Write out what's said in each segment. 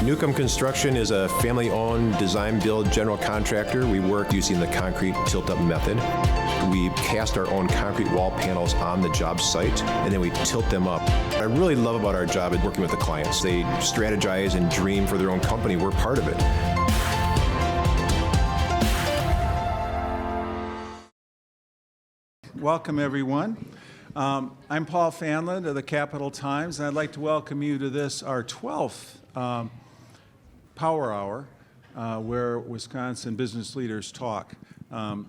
Newcomb Construction is a family-owned design-build general contractor. We work using the concrete tilt-up method. We cast our own concrete wall panels on the job site, and then we tilt them up. What I really love about our job is working with the clients. They strategize and dream for their own company. We're part of it. Welcome, everyone. I'm Paul Fanlund of the Capital Times, and I'd like to welcome you to this, our 12th Power Hour, where Wisconsin business leaders talk.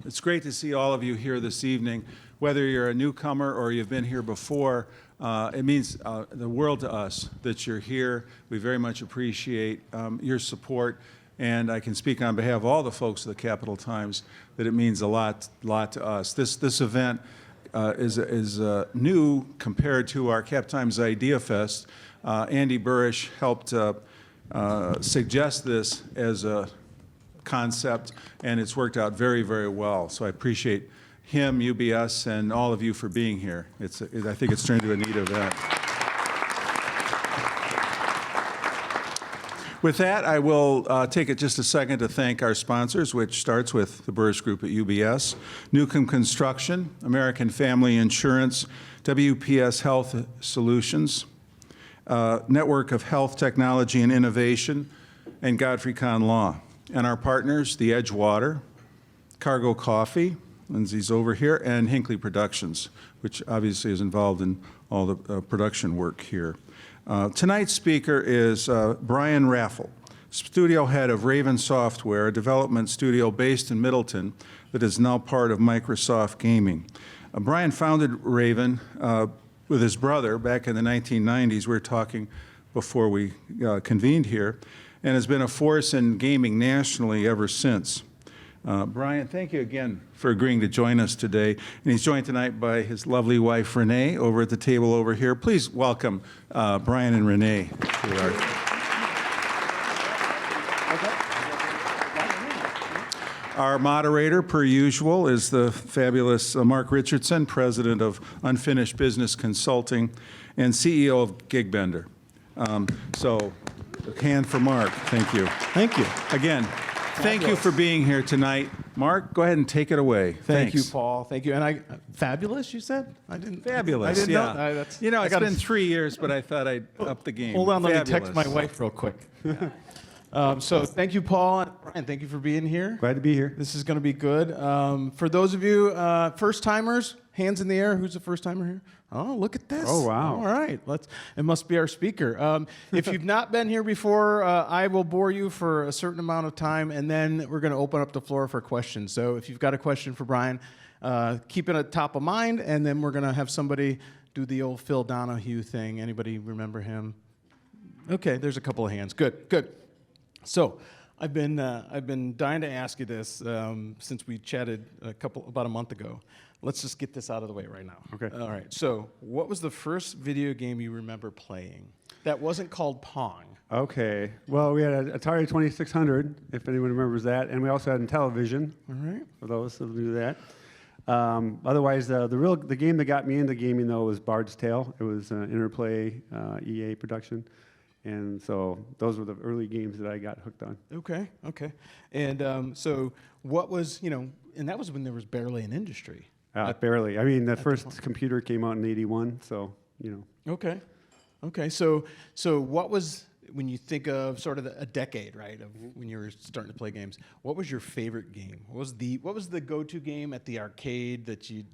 It's great to see all of you here this evening. Whether you're a newcomer or you've been here before, it means the world to us that you're here. We very much appreciate your support, and I can speak on behalf of all the folks of the Capital Times that it means a lot to us. This event is new compared to our Cap Times Idea Fest. Andy Burrish helped suggest this as a concept, and it's worked out very, very well. So I appreciate him, UBS, and all of you for being here. I think it's turned into a neat event. With that, I will take it just a second to thank our sponsors, which starts with the Burrish Group at UBS, Newcomb Construction, American Family Insurance, WPS Health Solutions, Network of Health Technology and Innovation, and Godfrey Kahn Law. And our partners, the Edgewater, Cargo Coffee, Lindsay's over here, and Hinckley Productions, which obviously is involved in all the production work here. Tonight's speaker is Brian Raffel, studio head of Raven Software, a development studio based in Middleton that is now part of Microsoft Gaming. Brian founded Raven with his brother back in the 1990s. We were talking before we convened here, and has been a force in gaming nationally ever since. Brian, thank you again for agreeing to join us today. And he's joined tonight by his lovely wife, Renee, over at the table over here. Please welcome Brian and Renee to our... Our moderator, per usual, is the fabulous Mark Richardson, president of Unfinished Business Consulting and CEO of GigBender. So, a hand for Mark. Thank you. Thank you. Again, thank you for being here tonight. Mark, go ahead and take it away. Thank Thanks. you, Paul. Thank you. And fabulous, you said? Fabulous, I didn't yeah. know. You know, it's been 3 years, but I thought I'd up the game. Hold on, let me text my Fabulous. wife real quick. So thank you, Paul. And Brian, thank you for being here. Glad to be here. This is going to be good. For those of you first-timers, hands in the air. Who's the first-timer here? Oh, look at this. Oh, wow. All right. It must be our speaker. If you've not been here before, I will bore you for a certain amount of time, and then we're going to open up the floor for questions. So if you've got a question for Brian, keep it at top of mind, and then we're going to have somebody do the old Phil Donahue thing. Anybody remember him? Okay, there's a couple of hands. Good. So I've been dying to ask you this since we chatted about a month ago. Let's just get this out of the way right now. Okay. All right. So what was the first video game you remember playing that wasn't called Pong? Okay. Well, we had an Atari 2600, if anyone remembers that, and we also had Intellivision. All right. For those who do that. Otherwise, the game that got me into gaming though was Bard's Tale. It was an Interplay EA production. And so those were the early games that I got hooked on. Okay. And so what was, and that was when there was barely an industry. Barely. I mean, the first computer came out in '81, so, Okay. So what was, when you think of sort of a decade, right, of when you were starting to play games, what was your favorite game? What was the go-to game at the arcade that you...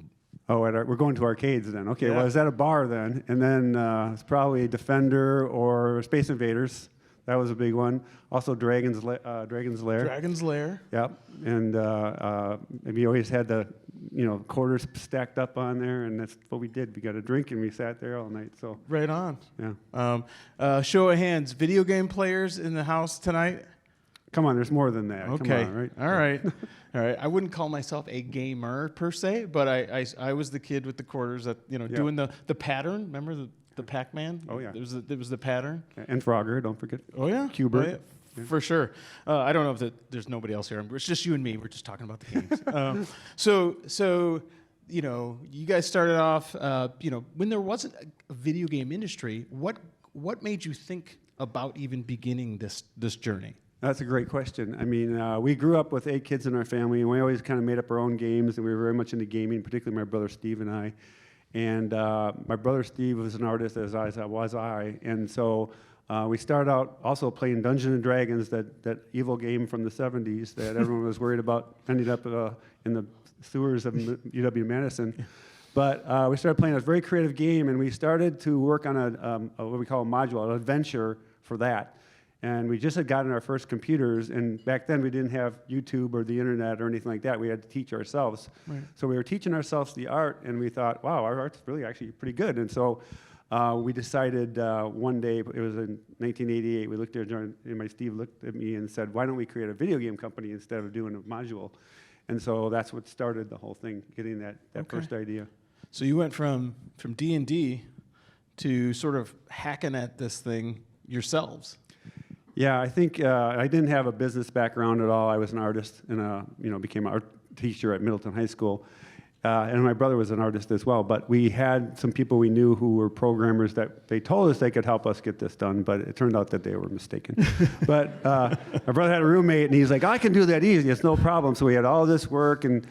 Oh, we're going to arcades then. Okay, Yeah. well, I was at a bar then, and then it's probably Defender or Space Invaders. That was a big one. Also, Dragon's Lair. Dragon's Lair. Yep, and we always had the quarters stacked up on there, and that's what we did. We got a drink and we sat there all night. So Right on. yeah. Show of hands, video game players in the house tonight? Come on, there's more than that. Okay. Come on, right? All right. I wouldn't call myself a gamer per se, but I was the kid with the quarters that doing the pattern. Remember the Pac-Man? Oh yeah. There was the pattern. And Frogger, don't forget. Oh yeah. Cubert. Oh, yeah. For sure. I don't know if there's nobody else here. It's just you and me. We're just talking about the games. So you guys started off. When there wasn't a video game industry, what what made you think about even beginning this journey? That's a great question. I mean, we grew up with 8 kids in our family, and we always kind of made up our own games, and we were very much into gaming, particularly my brother Steve and I. And my brother Steve was an artist, as was I. And so we started out also playing Dungeons and Dragons, that evil game from the 70s that everyone was worried about ending up in the sewers of UW-Madison. But we started playing a very creative game, and we started to work on what we call a module, an adventure for that. And we just had gotten our first computers, and back then we didn't have YouTube or the internet or anything like that. We had to teach ourselves. Right. So we were teaching ourselves the art, and we thought, wow, our art's really actually pretty good. And so we decided one day, it was in 1988, we looked at and my Steve looked at me and said, why don't we create a video game company instead of doing a module? And so that's what started the whole thing, getting that first idea. So you went from D&D to sort of hacking at this thing yourselves. Yeah, I think I didn't have a business background at all. I was an artist and became an art teacher at Middleton High School. And my brother was an artist as well. But we had some people we knew who were programmers that they told us they could help us get this done, but it turned out that they were mistaken. But my brother had a roommate, and he's like, I can do that easy. It's no problem. So we had all this work, and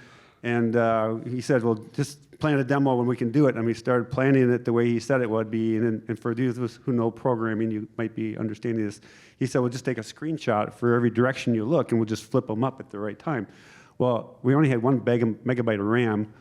he said, well, just plan a demo when we can do it. And we started planning it the way he said it would be. And for those who know programming, you might be understanding this. He said, well, just take a screenshot for every direction you look, and we'll just flip them up at the right time. Well, we only had 1 megabyte of RAM.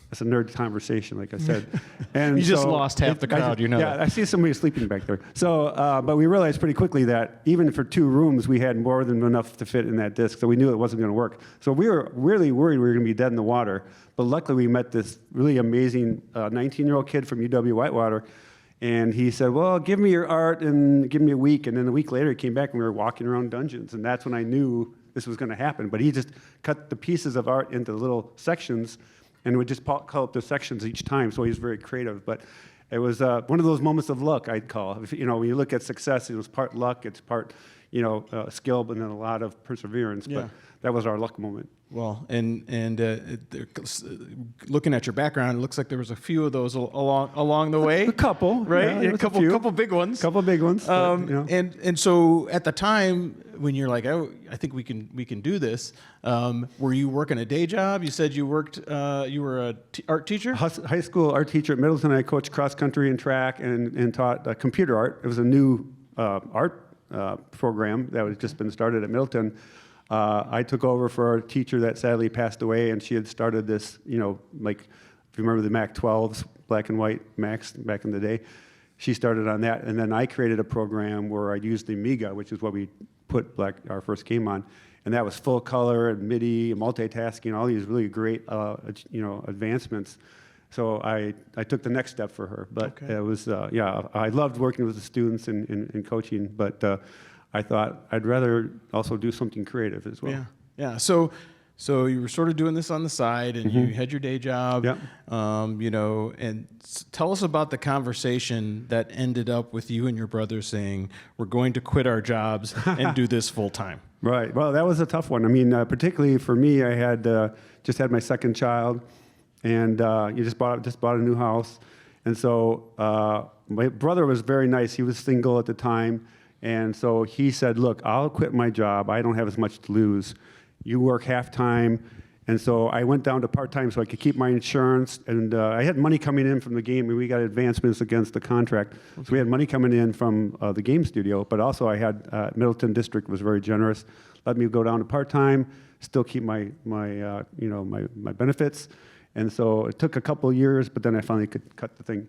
That's a nerd conversation, like I said. And you just lost half the crowd, Yeah, I see somebody sleeping back there. So, but we realized pretty quickly that even for 2 rooms, we had more than enough to fit in that disk, so we knew it wasn't going to work. So we were really worried we were going to be dead in the water. But luckily, we met this really amazing 19-year-old kid from UW-Whitewater, and he said, well, give me your art and give me a week. And then a week later, he came back, and we were walking around dungeons, and that's when I knew this was going to happen. But he just cut the pieces of art into little sections, and would just call up the sections each time, so he was very creative. But it was one of those moments of luck, I'd call. When you look at success, it was part luck, it's part skill, but then a lot of perseverance. Yeah. But that was our luck moment. Well, and looking at your background, it looks like there was a few of those along the way. A couple, right? Yeah, a couple big ones. Couple big ones. And so at the time when you're like, oh, I think we can do this. Were you working a day job? You said you worked. You were a art teacher. High school art teacher at Middleton. I coached cross country and track and taught computer art. It was a new art program that had just been started at Middleton. I took over for a teacher that sadly passed away, and she had started this, like, if you remember the Mac 12s, black and white Macs back in the day, she started on that, and then I created a program where I used the Amiga, which is what we put our first game on, and that was full color and MIDI and multitasking, all these really great, advancements. So I took the next step for her, but It was, I loved working with the students and coaching, but I thought I'd rather also do something creative as well. Yeah. So you were sort of doing this on the side, and you had your day job. Yep. And tell us about the conversation that ended up with you and your brother saying, "We're going to quit our jobs and do this full time." Right. Well, that was a tough one. I mean, particularly for me, I had just had my second child, and you just bought a new house, and so my brother was very nice. He was single at the time. And so he said, look, I'll quit my job. I don't have as much to lose. You work half-time. And so I went down to part-time so I could keep my insurance. And I had money coming in from the game, and we got advancements against the contract. Okay. So we had money coming in from the game studio, but also I had Middleton District was very generous. Let me go down to part-time, still keep my benefits. And so it took a couple of years, but then I finally could cut the thing.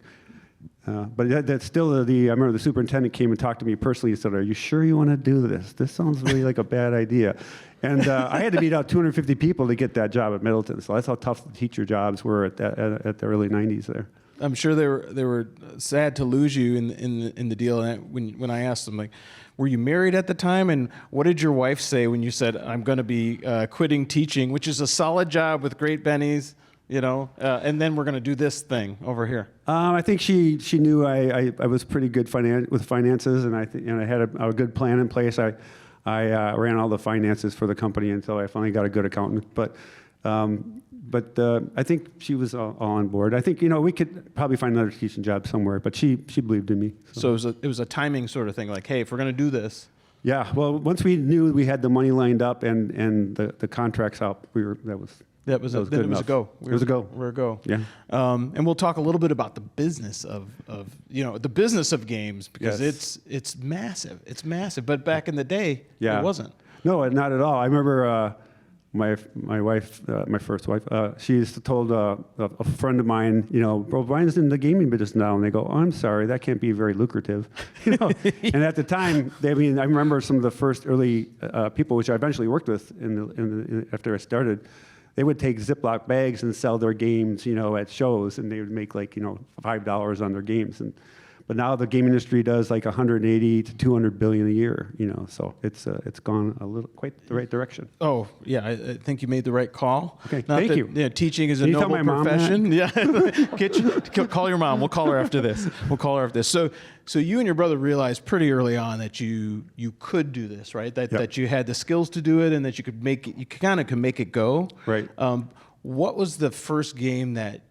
But that's still I remember the superintendent came and talked to me personally. He said, are you sure you want to do this? This sounds really like a bad idea. And I had to beat out 250 people to get that job at Middleton. So that's how tough the teacher jobs were at the early 90s there. I'm sure they were sad to lose you in the deal. And when I asked them, like, were you married at the time? And what did your wife say when you said, I'm going to be quitting teaching, which is a solid job with great bennies? And then we're going to do this thing over here. I think she knew I was pretty good with finances, and I had a good plan in place. I ran all the finances for the company until I finally got a good accountant. But but I think she was all on board. I think, we could probably find another teaching job somewhere, but she believed in me. So it was a timing sort of thing, like, hey, if we're going to do this. Yeah, well, once we knew we had the money lined up and the contracts out, that was good enough. It was a go. It was a go. We're a go. Yeah. And we'll talk a little bit about the business of the business of games, because Yes. it's massive. It's massive. But back in the day, Yeah. it wasn't. No, not at all. I remember my wife, my first wife, she used to told a friend of mine, bro, Brian's in the gaming business now, and they go, oh, I'm sorry, that can't be very lucrative. And at the time, I remember some of the first early people, which I eventually worked with after I started. They would take Ziploc bags and sell their games, at shows, and they would make like, $5 on their games. But now the game industry does like 180 to 200 billion a year, so it's gone quite the right direction. Oh yeah, I think you made the right call. Okay, thank you. Yeah, teaching is a Can you tell noble my mom profession. Yeah, call your mom. We'll call her after this. So you and your brother realized pretty early on that you could do this, right? That you had the skills to do it, and that you could make it. You kind of could make it go. Right. What was the first game that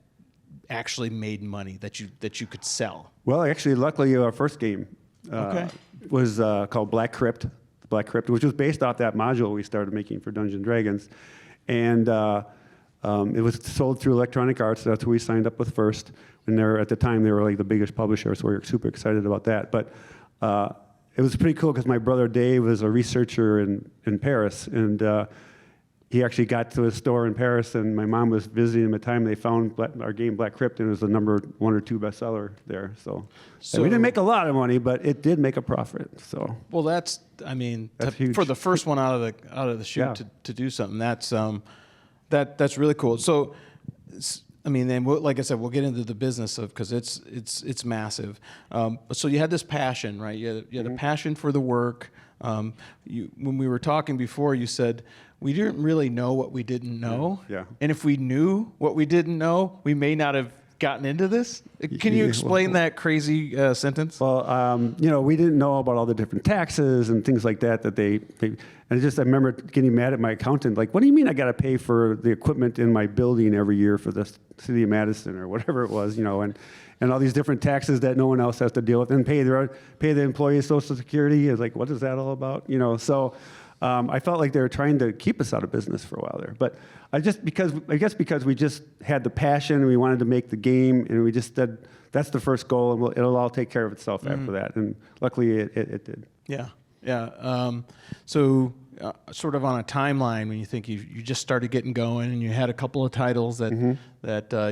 actually made money that you could sell? Well, actually, luckily, our first game was called Black Crypt, which was based off that module we started making for Dungeons & Dragons. And it was sold through Electronic Arts. That's who we signed up with first. And at the time, they were like the biggest publisher, so we were super excited about that. But it was pretty cool because my brother Dave was a researcher in Paris, and he actually got to a store in Paris, and my mom was visiting him at the time. They found our game Black Crypt, and it was the number 1 or 2 bestseller there. So we didn't make a lot of money, but it did make a profit. So that's huge. For the first one out of the chute to do something. That's really cool. So then like I said, we'll get into the business because it's massive. So you had this passion, right? You had a passion for the work. When we were talking before, you said we didn't really know what we didn't know. Yeah. And if we knew what we didn't know, we may not have gotten into this. Can you explain that crazy sentence? Well, we didn't know about all the different taxes and things like that and I remember getting mad at my accountant, like, what do you mean I got to pay for the equipment in my building every year for the city of Madison or whatever it was, and all these different taxes that no one else has to deal with, and pay the employees Social Security. I was like, what is that all about? So I felt like they were trying to keep us out of business for a while there. But I guess because we just had the passion and we wanted to make the game, and we just said that's the first goal, and it'll all take care of itself after that. And luckily it did. Yeah. So sort of on a timeline, when you think you just started getting going, and you had a couple of titles that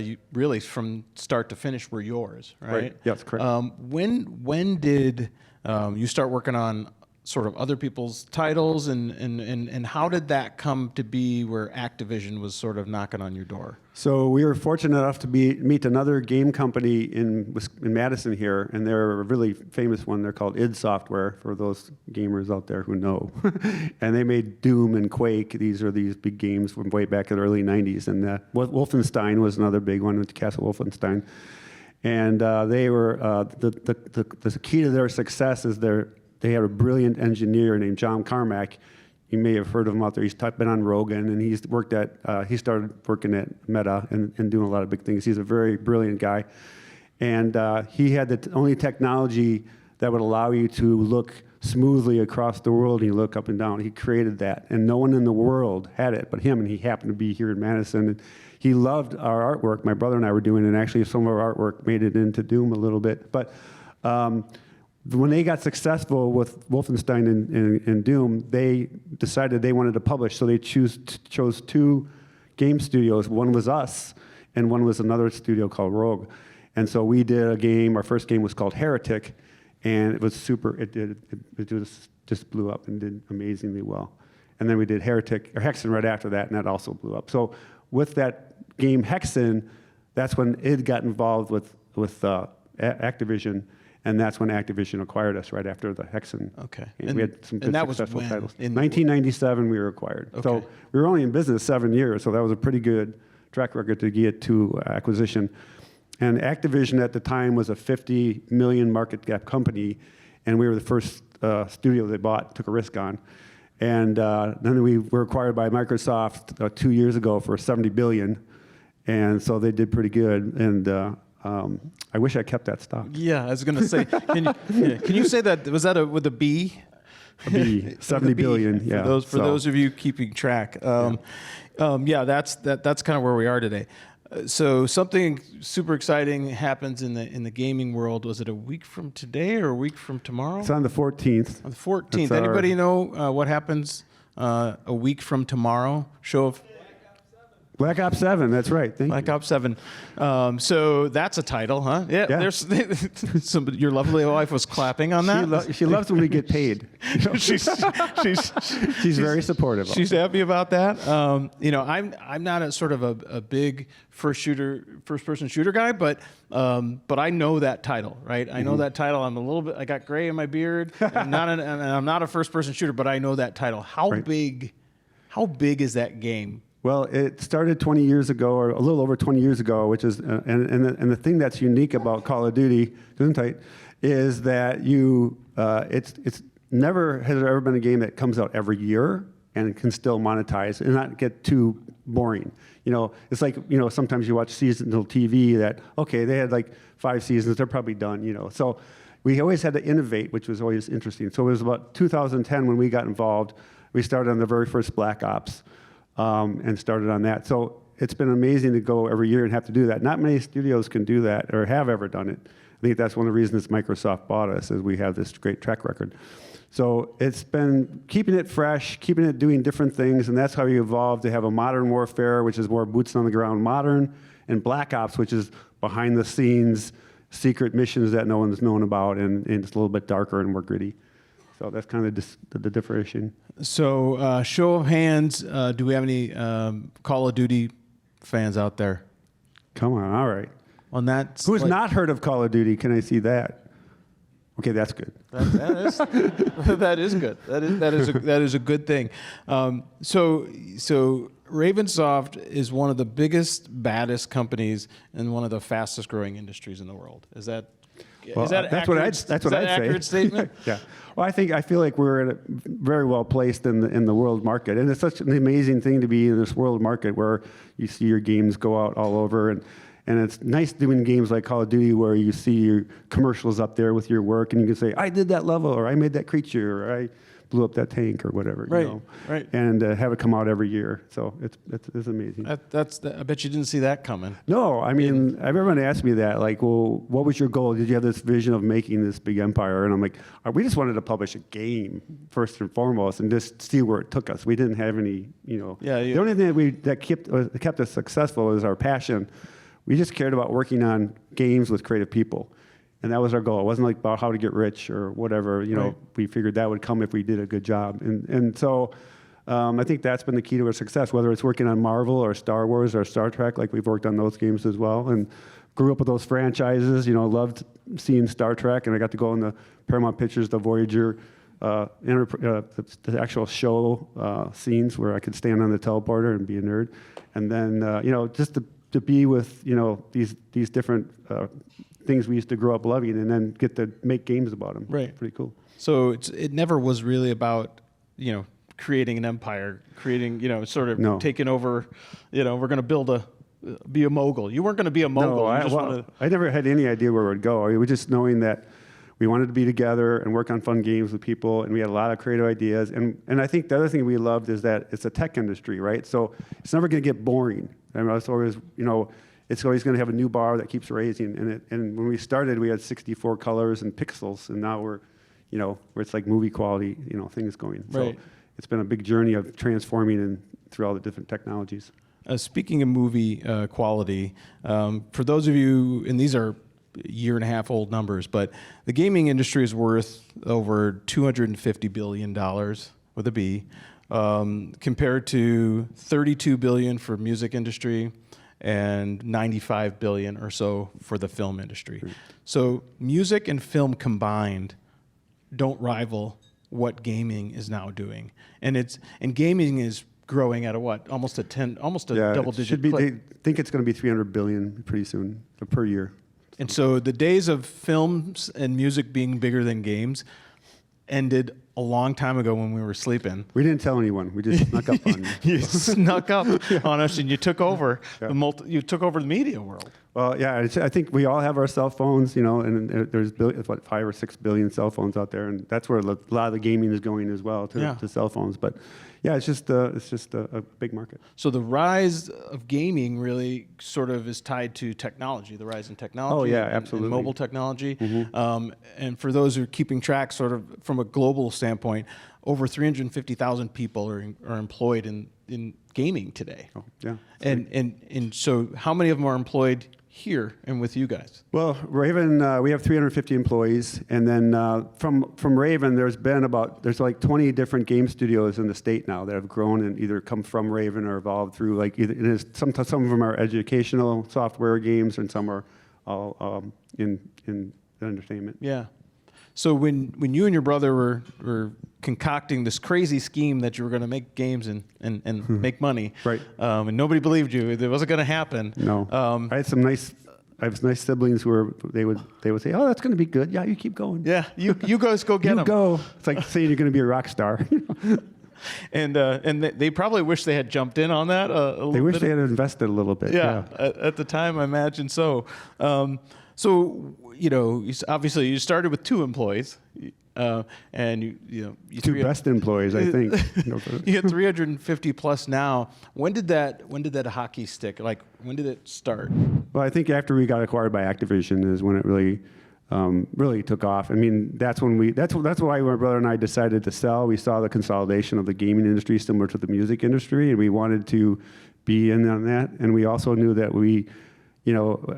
you really from start to finish were yours, right? Yeah, that's correct. When did you start working on sort of other people's titles, and how did that come to be where Activision was sort of knocking on your door? So we were fortunate enough to meet another game company in Madison here, and they're a really famous one. They're called id Software, for those gamers out there who know. And they made Doom and Quake. These big games from way back in the early 90s. And Wolfenstein was another big one, with Castle Wolfenstein. And they were, the key to their success is they had a brilliant engineer named John Carmack. You may have heard of him out there. He's been on Rogan, and he started working at Meta and doing a lot of big things. He's a very brilliant guy. And he had the only technology that would allow you to look smoothly across the world, and you look up and down. He created that, and no one in the world had it but him, and he happened to be here in Madison. And he loved our artwork. My brother and I were doing it, and actually some of our artwork made it into Doom a little bit. But when they got successful with Wolfenstein and Doom, they decided they wanted to publish, so they chose 2 game studios. One was us, and one was another studio called Rogue. And so we did a game. Our first game was called Heretic, and it was super. It just blew up and did amazingly well. And then we did Hexen right after that, and that also blew up. So with that game Hexen, that's when id got involved with Activision. And that's when Activision acquired us, right after the Hexen. Okay. And we had some good successful titles. In 1997, we were acquired. Okay. So we were only in business 7 years, so that was a pretty good track record to get to acquisition. And Activision at the time was a 50 million market cap company, and we were the first studio they bought, took a risk on. And then we were acquired by Microsoft 2 years ago for $70 billion. and so they did pretty good. And I wish I kept that stock. Yeah, I was going to say, can you say that, was that with a B? A B, 70 billion, yeah. For those of you keeping track. Yeah, that's kind of where we are today. So something super exciting happens in the gaming world. Was it a week from today or a week from tomorrow? It's on the 14th. On the 14th. Anybody know what happens a week from tomorrow? Show of Black Ops 7, that's right. Thank Black you. Ops 7. So that's a title, huh? Yeah. There's your lovely wife was clapping on that. She loves when we get paid. she's very supportive. She's happy about that. I'm not a sort of a big first person shooter guy, but I know that title, right? I know that title. I got gray in my beard. And I'm not a first person shooter, but I know that title. How big is that game? Well, it started 20 years ago, or a little over 20 years ago, which is, and the thing that's unique about Call of Duty, is that it's never has there ever been a game that comes out every year and can still monetize and not get too boring. It's like, sometimes you watch seasonal TV that, okay, they had like 5 seasons, they're probably done, So we always had to innovate, which was always interesting. So it was about 2010 when we got involved. We started on the very first Black Ops. And started on that. So it's been amazing to go every year and have to do that. Not many studios can do that or have ever done it. I think that's one of the reasons Microsoft bought us, is we have this great track record. So it's been keeping it fresh, keeping it doing different things, and that's how you evolved to have a modern warfare, which is more boots on the ground modern, and Black Ops, which is behind the scenes, secret missions that no one's known about, and it's a little bit darker and more gritty. So that's kind of the differentiation. So, show of hands, do we have any Call of Duty fans out there? Come on, all right. On that, who's not heard of Call of Duty? Can I see that? Okay, that's good. That is good. That is a good thing. So Ravensoft is one of the biggest, baddest companies and one of the fastest growing industries in the world. Is that? Well, is that that's accurate? what I'd say. Accurate statement? Yeah. Well, I feel like we're very well placed in the world market, and it's such an amazing thing to be in this world market where you see your games go out all over, and it's nice doing games like Call of Duty where you see your commercials up there with your work, and you can say, I did that level, or I made that creature, or I blew up that tank, or whatever. Right. And have it come out every year. So it's amazing. I bet you didn't see that coming. No, I mean, everyone asked me that, like, well, what was your goal? Did you have this vision of making this big empire? And I'm like, we just wanted to publish a game first and foremost, and just see where it took us. We didn't have any, The only thing that kept us successful was our passion. We just cared about working on games with creative people. And that was our goal. It wasn't like about how to get rich or whatever. Right. We figured that would come if we did a good job. And so I think that's been the key to our success, whether it's working on Marvel or Star Wars or Star Trek, like we've worked on those games as well. And grew up with those franchises, loved seeing Star Trek. And I got to go in the Paramount Pictures, the Voyager, the actual show scenes where I could stand on the teleporter and be a nerd. And then, just to be with, these different things we used to grow up loving, and then get to make games about them. Right. Pretty cool. So it never was really about, creating an empire, sort of taking over, we're going to be a mogul. You weren't going to be a mogul. No, I never had any idea where it would go. It was just knowing that we wanted to be together and work on fun games with people, and we had a lot of creative ideas. And I think the other thing we loved is that it's a tech industry, right? So it's never going to get boring. I mean, it's always, it's always going to have a new bar that keeps raising. And when we started, we had 64 colors and pixels, and now we're, where it's like movie quality, things going. Right. So it's been a big journey of transforming and through all the different technologies. Speaking of movie quality, for those of you, and these are year-and-a-half old numbers, but the gaming industry is worth over $250 billion with a B, compared to $32 billion for music industry and $95 billion or so for the film industry. So music and film combined don't rival what gaming is now doing, and gaming is growing at almost a double-digit clip. They think it's going to be $300 billion pretty soon per year. And so the days of films and music being bigger than games ended a long time ago when we were sleeping. We didn't tell anyone. We just snuck up on you. You snuck up on us and you took over you took over the media world. Well, yeah, I think we all have our cell phones, and there's 5 or 6 billion cell phones out there, and that's where a lot of the gaming is going as well, to cell phones. But yeah, it's just a big market. So the rise of gaming really sort of is tied to technology, the rise in technology. Oh, yeah, and absolutely. mobile technology. And for those who are keeping track sort of from a global standpoint, over 350,000 people are employed in gaming today. Oh, yeah. And so how many of them are employed here and with you guys? Well, Raven, we have 350 employees, and then from Raven, there's like 20 different game studios in the state now that have grown and either come from Raven or evolved through some of them are educational software games, and some are all in entertainment. Yeah. So when you and your brother were concocting this crazy scheme that you were going to make games and make money, right? And nobody believed you, it wasn't going to happen. No. I had I have nice siblings who they would say, "Oh, that's going to be good. Yeah, you keep going. Yeah, you guys go get them. Go." It's like saying you're going to be a rock star. And they probably wish they had jumped in on that. They wish they had invested a little bit. Yeah. At the time, I imagine so. So obviously you started with 2 employees, and you 2 best employees, I think. You get 350 plus now. When did that hockey stick? Like, when did it start? Well, I think after we got acquired by Activision is when it really took off. I mean, that's why my brother and I decided to sell. We saw the consolidation of the gaming industry similar to the music industry, and we wanted to be in on that. And we also knew that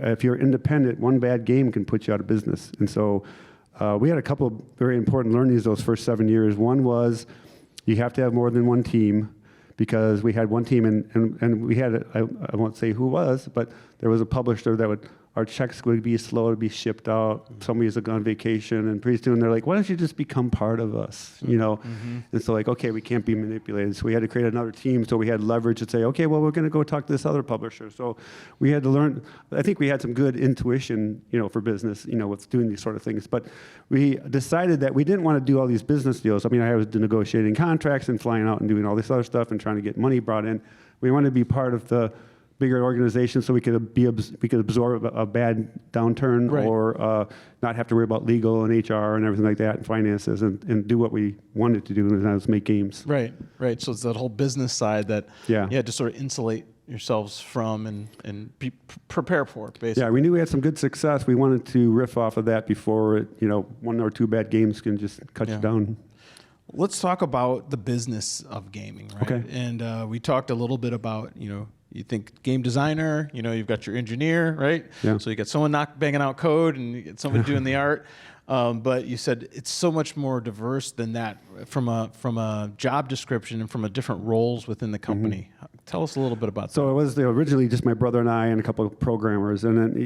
if you're independent, one bad game can put you out of business. And so we had a couple of very important learnings those first 7 years. One was you have to have more than one team, because we had one team and we had, I won't say who was, but there was a publisher that our checks would be slow to be shipped out. Somebody's on vacation, and pretty soon they're like, "Why don't you just become part of us?" And so okay, we can't be manipulated. So we had to create another team. So we had leverage to say, okay, well, we're going to go talk to this other publisher. So we had to learn. I think we had some good intuition, for business, with doing these sort of things. But we decided that we didn't want to do all these business deals. I mean, I was negotiating contracts and flying out and doing all this other stuff and trying to get money brought in. We wanted to be part of the bigger organization so we could absorb a bad downturn, right, or not have to worry about legal and HR and everything like that and finances, and do what we wanted to do, and that was make games. Right. So it's that whole business side that you had to sort of insulate yourselves from and prepare for, basically. Yeah, we knew we had some good success. We wanted to riff off of that before 1 or 2 bad games can just cut you down. Let's talk about the business of gaming, right? Okay. And we talked a little bit about, you think game designer, you've got your engineer, right? Yeah. So you got someone banging out code, and you get someone doing the art. But you said it's so much more diverse than that from a job description and from a different roles within the company. Tell us a little bit about that. So it was originally just my brother and I and a couple of programmers, and then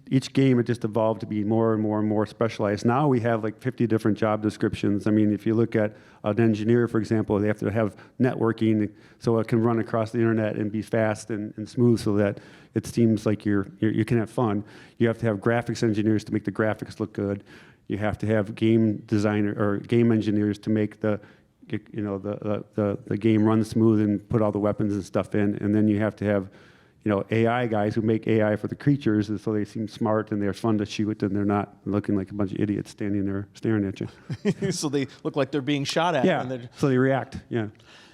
each game it just evolved to be more and more and more specialized. Now we have like 50 different job descriptions. I mean, if you look at an engineer, for example, they have to have networking so it can run across the internet and be fast and smooth, so that it seems like you can have fun. You have to have graphics engineers to make the graphics look good. You have to have game designer or game engineers to make the game run smooth and put all the weapons and stuff in. And then you have to have AI guys who make AI for the creatures, and so they seem smart and they're fun to shoot, and they're not looking like a bunch of idiots standing there staring at you. So they look like they're being shot at. Yeah. So they react. Yeah.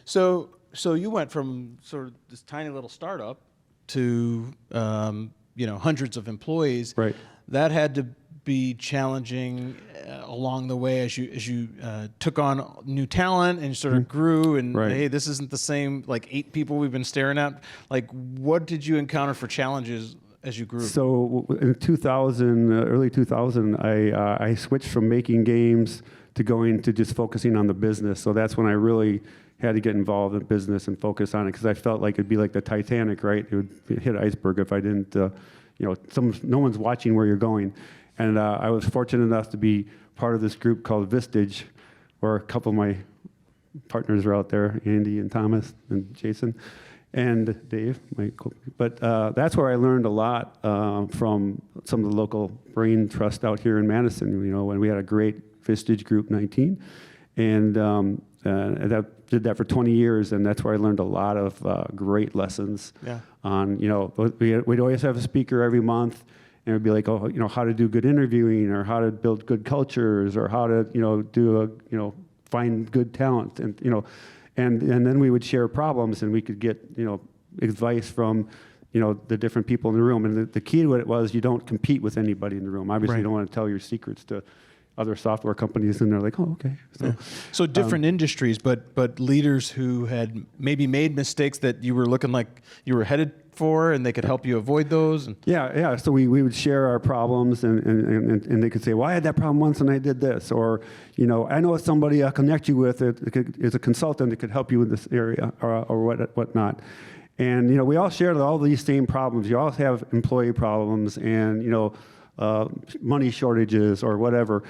So you went from sort of this tiny little startup to hundreds of employees. Right. That had to be challenging along the way as you took on new talent and sort of grew, and hey, this isn't the same 8 people we've been staring at. Like, what did you encounter for challenges as you grew? So in early 2000, I switched from making games to going to just focusing on the business. So that's when I really had to get involved in business and focus on it, because I felt like it'd be like the Titanic, right? It would hit an iceberg if I didn't, no one's watching where you're going. And I was fortunate enough to be part of this group called Vistage, where a couple of my partners were out there, Andy and Thomas and Jason and Dave. But that's where I learned a lot from some of the local brain trust out here in Madison. When we had a great Vistage Group 19. And that did that for 20 years, and that's where I learned a lot of great lessons on, we'd always have a speaker every month, and it'd be like, how to do good interviewing, or how to build good cultures, or how to, find good talent, and, and then we would share problems, and we could get, advice from, the different people in the room. And the key to it was you don't compete with anybody in the room. Obviously, you don't want to tell your secrets to other software companies, and they're like, oh, okay. So different industries, but leaders who had maybe made mistakes that you were looking like you were headed for, and they could help you avoid those. Yeah. So we would share our problems, and they could say, well, I had that problem once, and I did this. Or, I know somebody I'll connect you with is a consultant that could help you in this area, or whatnot. And, we all share all these same problems. You all have employee problems and, money shortages or whatever.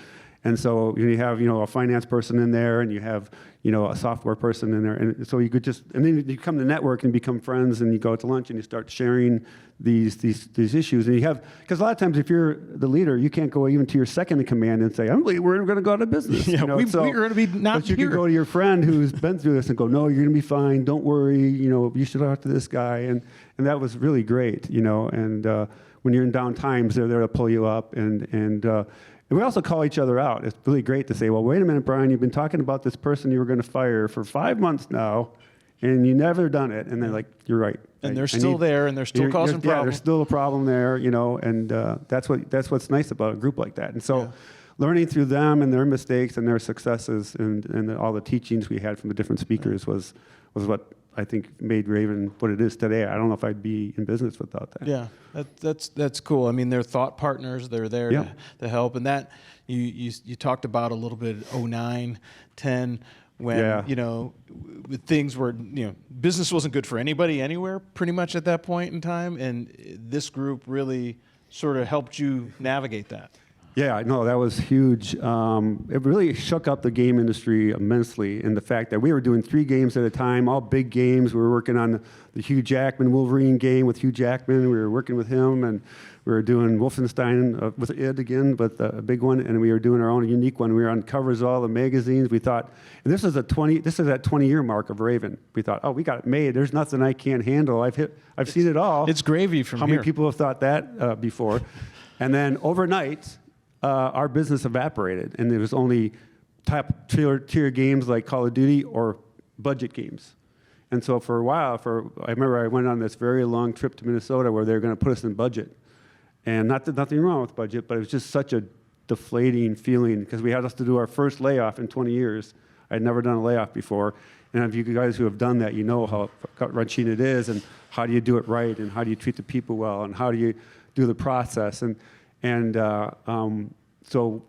And so you have, a finance person in there, and you have, a software person in there. And so you could and then you come to network and become friends, and you go to lunch and you start sharing these issues. And because a lot of times if you're the leader, you can't go even to your second in command and say, we're going to go out of business. Yeah, we're going to be not But you here. can go to your friend who's been through this and go, no, you're going to be fine. Don't worry. You should talk to this guy. And that was really great, and when you're in down times, they're there to pull you up. And we also call each other out. It's really great to say, well, wait a minute, Brian, you've been talking about this person you were going to fire for 5 months now, and you never done it. And they're like, you're right. And they're still there, and they're still causing problems. Yeah, there's still a problem there, and that's what's nice about a group like that. And so learning through them and their mistakes and their successes and all the teachings we had from the different speakers was what I think made Raven what it is today. I don't know if I'd be in business without that. Yeah, that's cool. I mean, they're thought partners. They're there to help. And that you talked about a little bit 09, 10, when things were business wasn't good for anybody anywhere pretty much at that point in time, and this group really sort of helped you navigate that. Yeah, no, that was huge. It really shook up the game industry immensely in the fact that we were doing 3 games at a time, all big games. We were working on the Hugh Jackman Wolverine game with Hugh Jackman. We were working with him, and we were doing Wolfenstein with Id again, but a big one, and we were doing our own unique one. We were on covers of all the magazines. We thought, and this is that 20-year mark of Raven. We thought, oh, we got it made. There's nothing I can't handle. I've seen it all. It's gravy from here. How many people have thought that before? And then overnight, our business evaporated, and there was only top tier games like Call of Duty or budget games. And so for a while, I remember I went on this very long trip to Minnesota where they were going to put us in budget. And nothing wrong with budget, but it was just such a deflating feeling because we had to do our first layoff in 20 years. I'd never done a layoff before. And if you guys who have done that, you know how gut-wrenching it is, and how do you do it right, and how do you treat the people well, and how do you do the process. So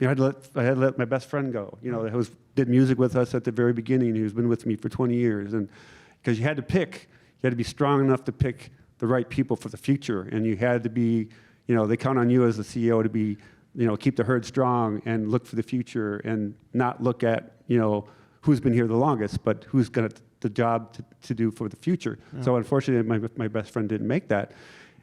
I had to let my best friend go, who did music with us at the very beginning, who's been with me for 20 years. And because you had to be strong enough to pick the right people for the future. And you had to be, they count on you as the CEO to be, keep the herd strong and look for the future and not look at, who's been here the longest, but who's got the job to do for the future. Yeah. So unfortunately, my best friend didn't make that.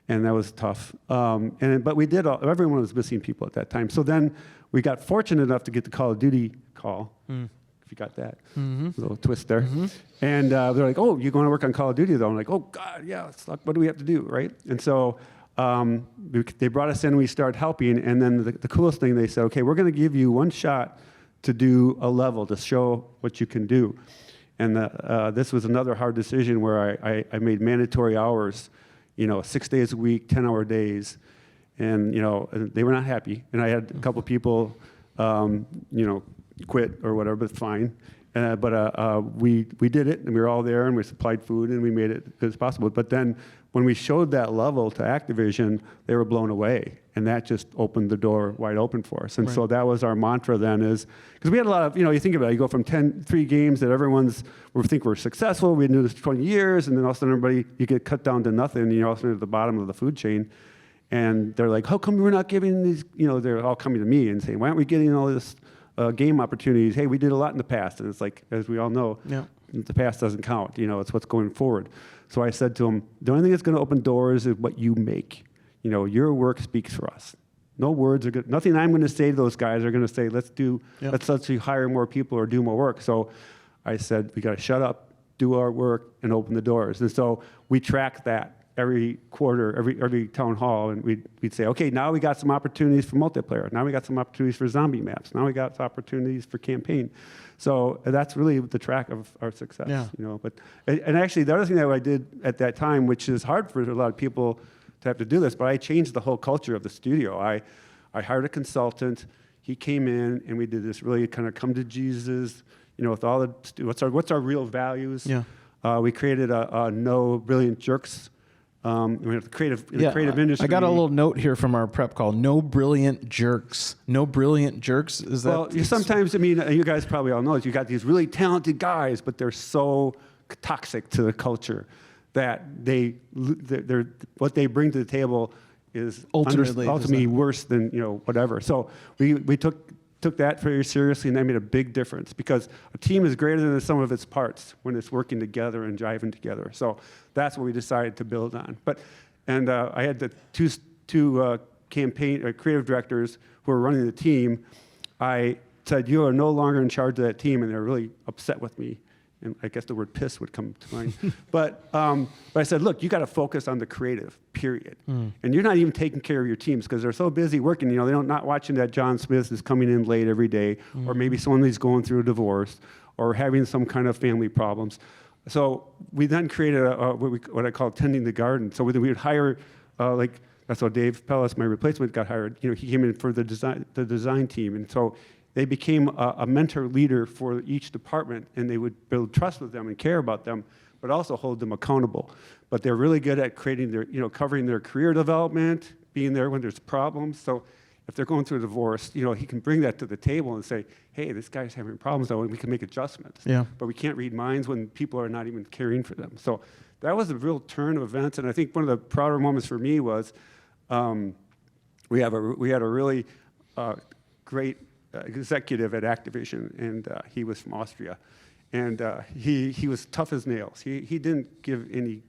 And that was tough. But we did everyone was missing people at that time. So then we got fortunate enough to get the Call of Duty call, if you got that. A little twist there. And they're like, oh, you're going to work on Call of Duty, though? I'm like, oh, God, yeah, what do we have to do, right? And so they brought us in, and we started helping. And then the coolest thing, they said, okay, we're going to give you one shot to do a level, to show what you can do. And this was another hard decision where I made mandatory hours, 6 days a week, 10-hour days, and and they were not happy. And I had a couple people, quit or whatever, but fine. But we did it, and we were all there, and we supplied food, and we made it as good as possible. But then when we showed that level to Activision, they were blown away, and that just opened the door wide open for us. And so that was our mantra then, is because we had a lot of, you think about it, you go from 3 games that we think we're successful, we knew this for 20 years, and then all of a sudden you get cut down to nothing, and you're also at the bottom of the food chain. And they're like, how come we're not giving these, they're all coming to me and saying, why aren't we getting all this game opportunities? Hey, we did a lot in the past. And it's like, as we all know, the past doesn't count. It's what's going forward. So I said to them, the only thing that's going to open doors is what you make. Your work speaks for us. No words are good. Nothing I'm going to say to those guys are going to say, let's actually hire more people or do more work. So I said, we got to shut up, do our work, and open the doors. And so we track that every quarter, every town hall, and we'd say, okay, now we got some opportunities for multiplayer. Now we got some opportunities for zombie maps. Now we got some opportunities for campaign. So that's really the track of our success. Yeah. You know. But and actually, the other thing that I did at that time, which is hard for a lot of people to have to do this, but I changed the whole culture of the studio. I hired a consultant. He came in, and we did this really kind of come to Jesus, you know, with all the what's our real values. Yeah. We created a no brilliant jerks. The creative industry. I got a little note here from our prep call. No brilliant jerks. No brilliant jerks. Is that? Well, sometimes, I mean, you guys probably all know this. You got these really talented guys, but they're so toxic to the culture that they're what they bring to the table is ultimately worse than, you know, whatever. So we took that very seriously, and that made a big difference, because a team is greater than the sum of its parts when it's working together and driving together. So that's what we decided to build on. I had the two creative directors who were running the team. I said, you are no longer in charge of that team, and they're really upset with me. And I guess the word piss would come to mind. But I said, look, you got to focus on the creative, period. And you're not even taking care of your teams because they're so busy working. You know, they're not watching that John Smith is coming in late every day, or maybe someone who's going through a divorce, or having some kind of family problems. So we then created what I call tending the garden. So we would hire, that's how Dave Pellis, my replacement, got hired. You know, he came in for the design team. And so they became a mentor leader for each department, and they would build trust with them and care about them, but also hold them accountable. But they're really good at covering their career development, being there when there's problems. So if they're going through a divorce, you know, he can bring that to the table and say, hey, this guy's having problems, though, and we can make adjustments. Yeah. But we can't read minds when people are not even caring for them. So that was a real turn of events, and I think one of the prouder moments for me was we had a really great executive at Activision, and he was from Austria, and he was tough as nails. He didn't give any.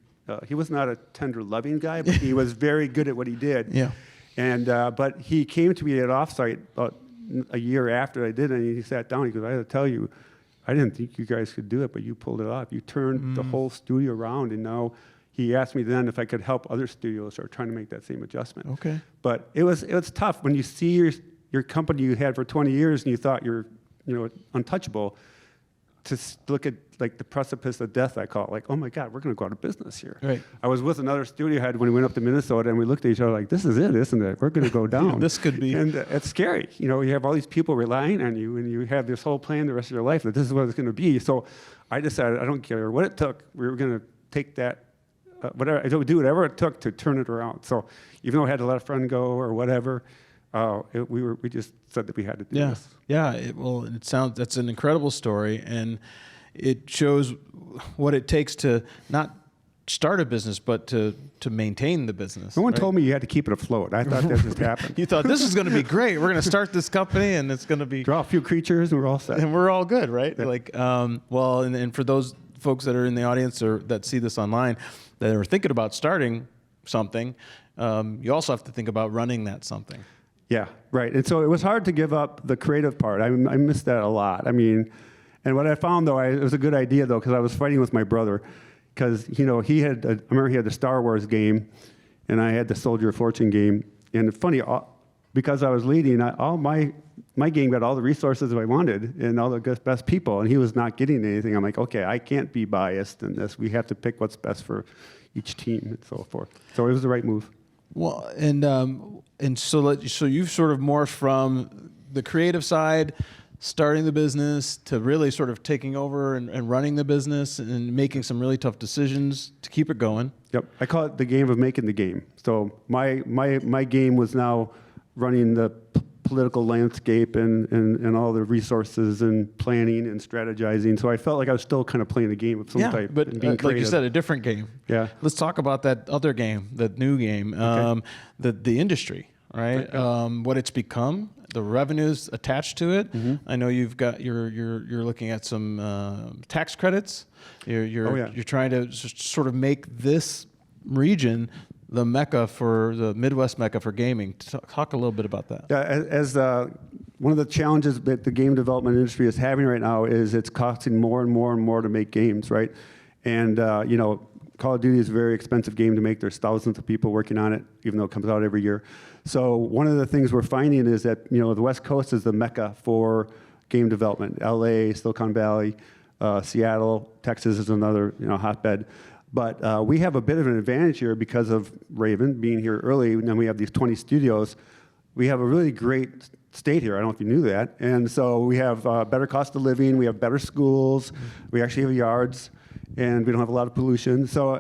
He was not a tender, loving guy, but he was very good at what he did. Yeah. And but he came to me at offsite about a year after I did it, and he sat down. He goes, "I got to tell you, I didn't think you guys could do it, but you pulled it off. You turned the whole studio around, and now." He asked me then if I could help other studios who are trying to make that same adjustment. Okay. But it was tough when you see your company you had for 20 years and you thought you're, you know, untouchable, to look at like the precipice of death, I call it, like, oh my God, we're going to go out of business here. Right. I was with another studio head when we went up to Minnesota, and we looked at each other like, this is it, isn't it? We're going to go down. This could be. And it's scary. You know, you have all these people relying on you, and you have this whole plan the rest of your life that this is what it's going to be. So I decided I don't care what it took. We were going to take that, I would do whatever it took to turn it around. So even though I had to let a friend go or whatever, we just said that we had to do this. Yeah. It sounds, that's an incredible story, and it shows what it takes to not start a business, but to maintain the business. No one told me you had to keep it afloat. I thought that just happened. You thought this is going to be great. We're going to start this company, and it's going to be draw a few creatures, and we're all set. And we're all good, right? Yeah. And for those folks that are in the audience or that see this online that are thinking about starting something, you also have to think about running that something. Yeah, right. And so it was hard to give up the creative part. I missed that a lot. I mean, and what I found, though, it was a good idea, though, because I was fighting with my brother. Because, you know, I remember he had the Star Wars game, and I had the Soldier of Fortune game. And funny, because I was leading, all my game got all the resources that I wanted and all the best people, and he was not getting anything. I'm like, okay, I can't be biased in this. We have to pick what's best for each team and so forth. So it was the right move. Well, and so you've sort of morphed from the creative side, starting the business, to really sort of taking over and running the business and making some really tough decisions to keep it going. Yep, I call it the game of making the game. So my game was now running the political landscape and all the resources and planning and strategizing. So I felt like I was still kind of playing a game of some type. But like you said, a different game. Yeah. Let's talk about that other game, that new game, the industry, right? Okay. What it's become, the revenues attached to it. Mm-hmm. I know you've got you're looking at some tax credits. You're trying to sort of make this region the mecca for the Midwest mecca for gaming. Talk a little bit about that. Yeah, as one of the challenges that the game development industry is having right now is it's costing more and more and more to make games, right? And you know, Call of Duty is a very expensive game to make. There's thousands of people working on it, even though it comes out every year. So one of the things we're finding is that, you know, the West Coast is the mecca for game development. LA, Silicon Valley, Seattle, Texas is another, you know, hotbed. But we have a bit of an advantage here because of Raven being here early, and then we have these 20 studios. We have a really great state here. I don't know if you knew that. And so we have better cost of living. We have better schools. We actually have yards, and we don't have a lot of pollution. So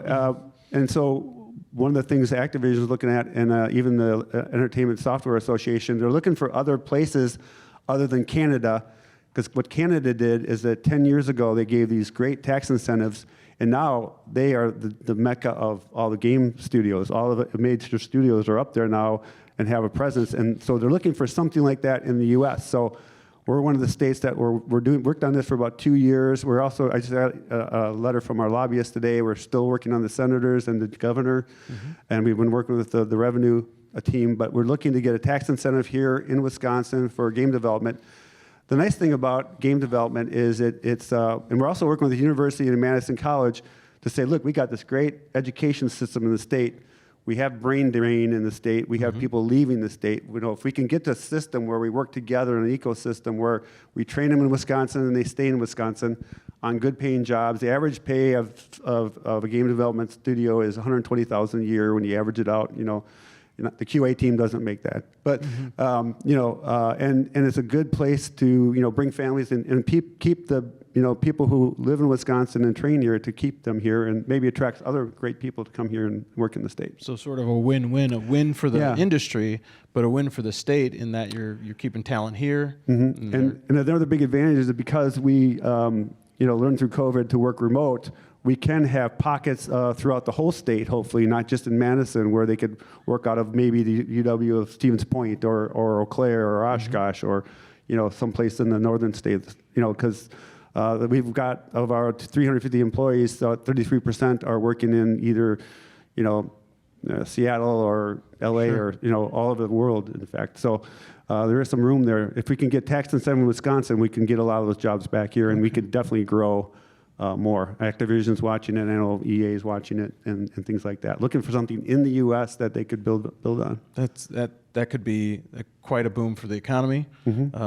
and so one of the things Activision is looking at, and even the Entertainment Software Association, they're looking for other places other than Canada, because what Canada did is that 10 years ago they gave these great tax incentives, and now they are the mecca of all the game studios. All of the major studios are up there now and have a presence, and so they're looking for something like that in the U.S. So we're one of the states that worked on this for about 2 years. We're also, I just got a letter from our lobbyists today. We're still working on the senators and the governor, and we've been working with the revenue team, but we're looking to get a tax incentive here in Wisconsin for game development. The nice thing about game development is it's, and we're also working with the university and Madison College to say, look, we got this great education system in the state. We have brain drain in the state. We have people leaving the state. You know, if we can get to a system where we work together in an ecosystem where we train them in Wisconsin and they stay in Wisconsin on good paying jobs. The average pay of a game development studio is $120,000 a year when you average it out. You know, the QA team doesn't make that, but you know, and it's a good place to, you know, bring families and keep the, you know, people who live in Wisconsin and train here, to keep them here, and maybe attract other great people to come here and work in the state. So sort of a win-win, a win for the industry, but a win for the state in that you're keeping talent here. And another big advantage is that because we, you know, learned through COVID to work remote, we can have pockets throughout the whole state, hopefully, not just in Madison, where they could work out of maybe the UW of Stevens Point or Eau Claire or Oshkosh or, you know, someplace in the northern states, you know, because we've got, of our 350 employees, 33% are working in either, you know, Seattle or LA or, you know, all over the world, in fact. So there is some room there. If we can get tax incentive in Wisconsin, we can get a lot of those jobs back here, and we could definitely grow more. Activision's watching it, I know EA's watching it, and things like that. Looking for something in the U.S. that they could build on. That could be quite a boom for the economy,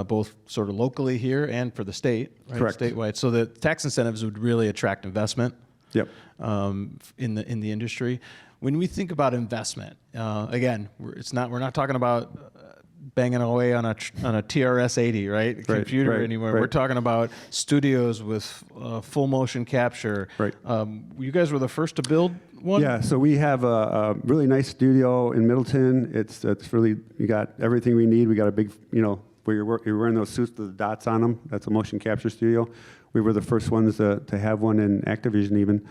both sort of locally here and for the state, right? Correct. Statewide. So the tax incentives would really attract investment. Yep. In the industry. When we think about investment, again, we're not talking about banging away on a TRS-80, right? Computer anymore. We're talking about studios with full motion capture. Right. You guys were the first to build one? Yeah, so we have a really nice studio in Middleton. It's really, you got everything we need. We got a big, you know, where you're wearing those suits with the dots on them. That's a motion capture studio. We were the first ones to have one in Activision even.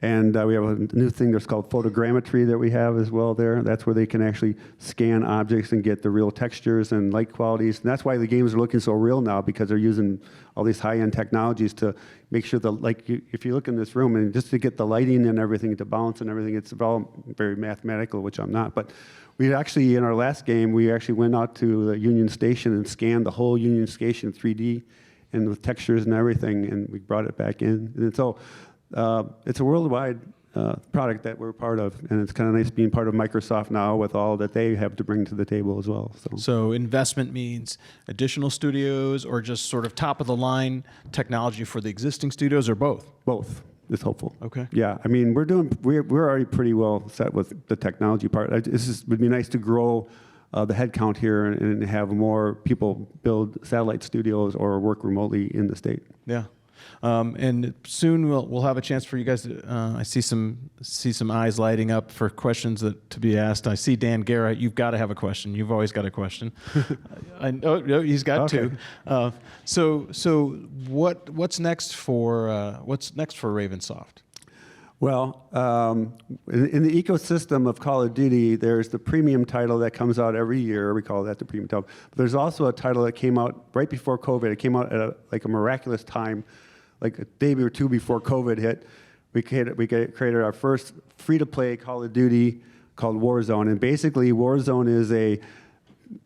And we have a new thing that's called photogrammetry that we have as well there. That's where they can actually scan objects and get the real textures and light qualities. And that's why the games are looking so real now, because they're using all these high-end technologies to make sure if you look in this room, and just to get the lighting and everything, to balance and everything, it's all very mathematical, which I'm not. But we actually, in our last game, we actually went out to the Union Station and scanned the whole Union Station 3D and with textures and everything, and we brought it back in. And so it's a worldwide product that we're part of, and it's kind of nice being part of Microsoft now with all that they have to bring to the table as well. So investment means additional studios, or just sort of top-of-the-line technology for the existing studios, or both? Both is hopeful. Okay. Yeah, I mean, we're already pretty well set with the technology part. It would be nice to grow the headcount here and have more people build satellite studios or work remotely in the state. Yeah. And soon we'll have a chance for you guys to, I see some eyes lighting up for questions to be asked. I see Dan Garrett. You've got to have a question. You've always got a question. I know he's got two. So what's next for Ravensoft? Well, in the ecosystem of Call of Duty, there's the premium title that comes out every year. We call that the premium title. But there's also a title that came out right before COVID. It came out at a miraculous time, like a day or two before COVID hit. We created our first free-to-play Call of Duty called Warzone. And basically, Warzone is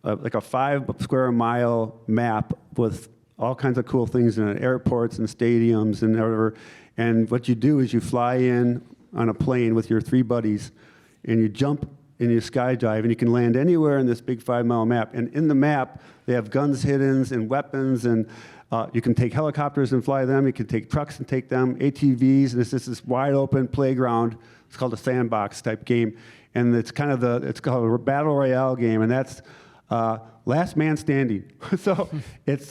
like a 5 square mile map with all kinds of cool things in it, airports and stadiums and whatever. And what you do is you fly in on a plane with your 3 buddies, and you jump and you skydive, and you can land anywhere in this big 5 mile map. And in the map, they have guns hidden and weapons, and you can take helicopters and fly them. You can take trucks and take them, ATVs, and it's just this wide open playground. It's called a sandbox type game, and it's called a battle royale game, and that's last man standing. So it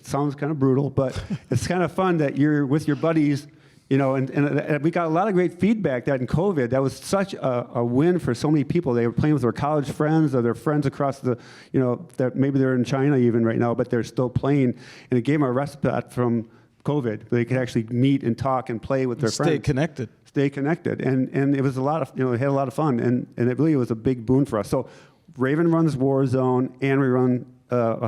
sounds kind of brutal, but it's kind of fun that you're with your buddies, you know, and we got a lot of great feedback that in COVID, that was such a win for so many people. They were playing with their college friends or their friends across the, you know, that maybe they're in China even right now, but they're still playing, and it gave them a respite from COVID. They could actually meet and talk and play with their friends. Stay connected. And it was a lot of, you know, it had a lot of fun, and it really was a big boon for us. So Raven runs Warzone, and we run,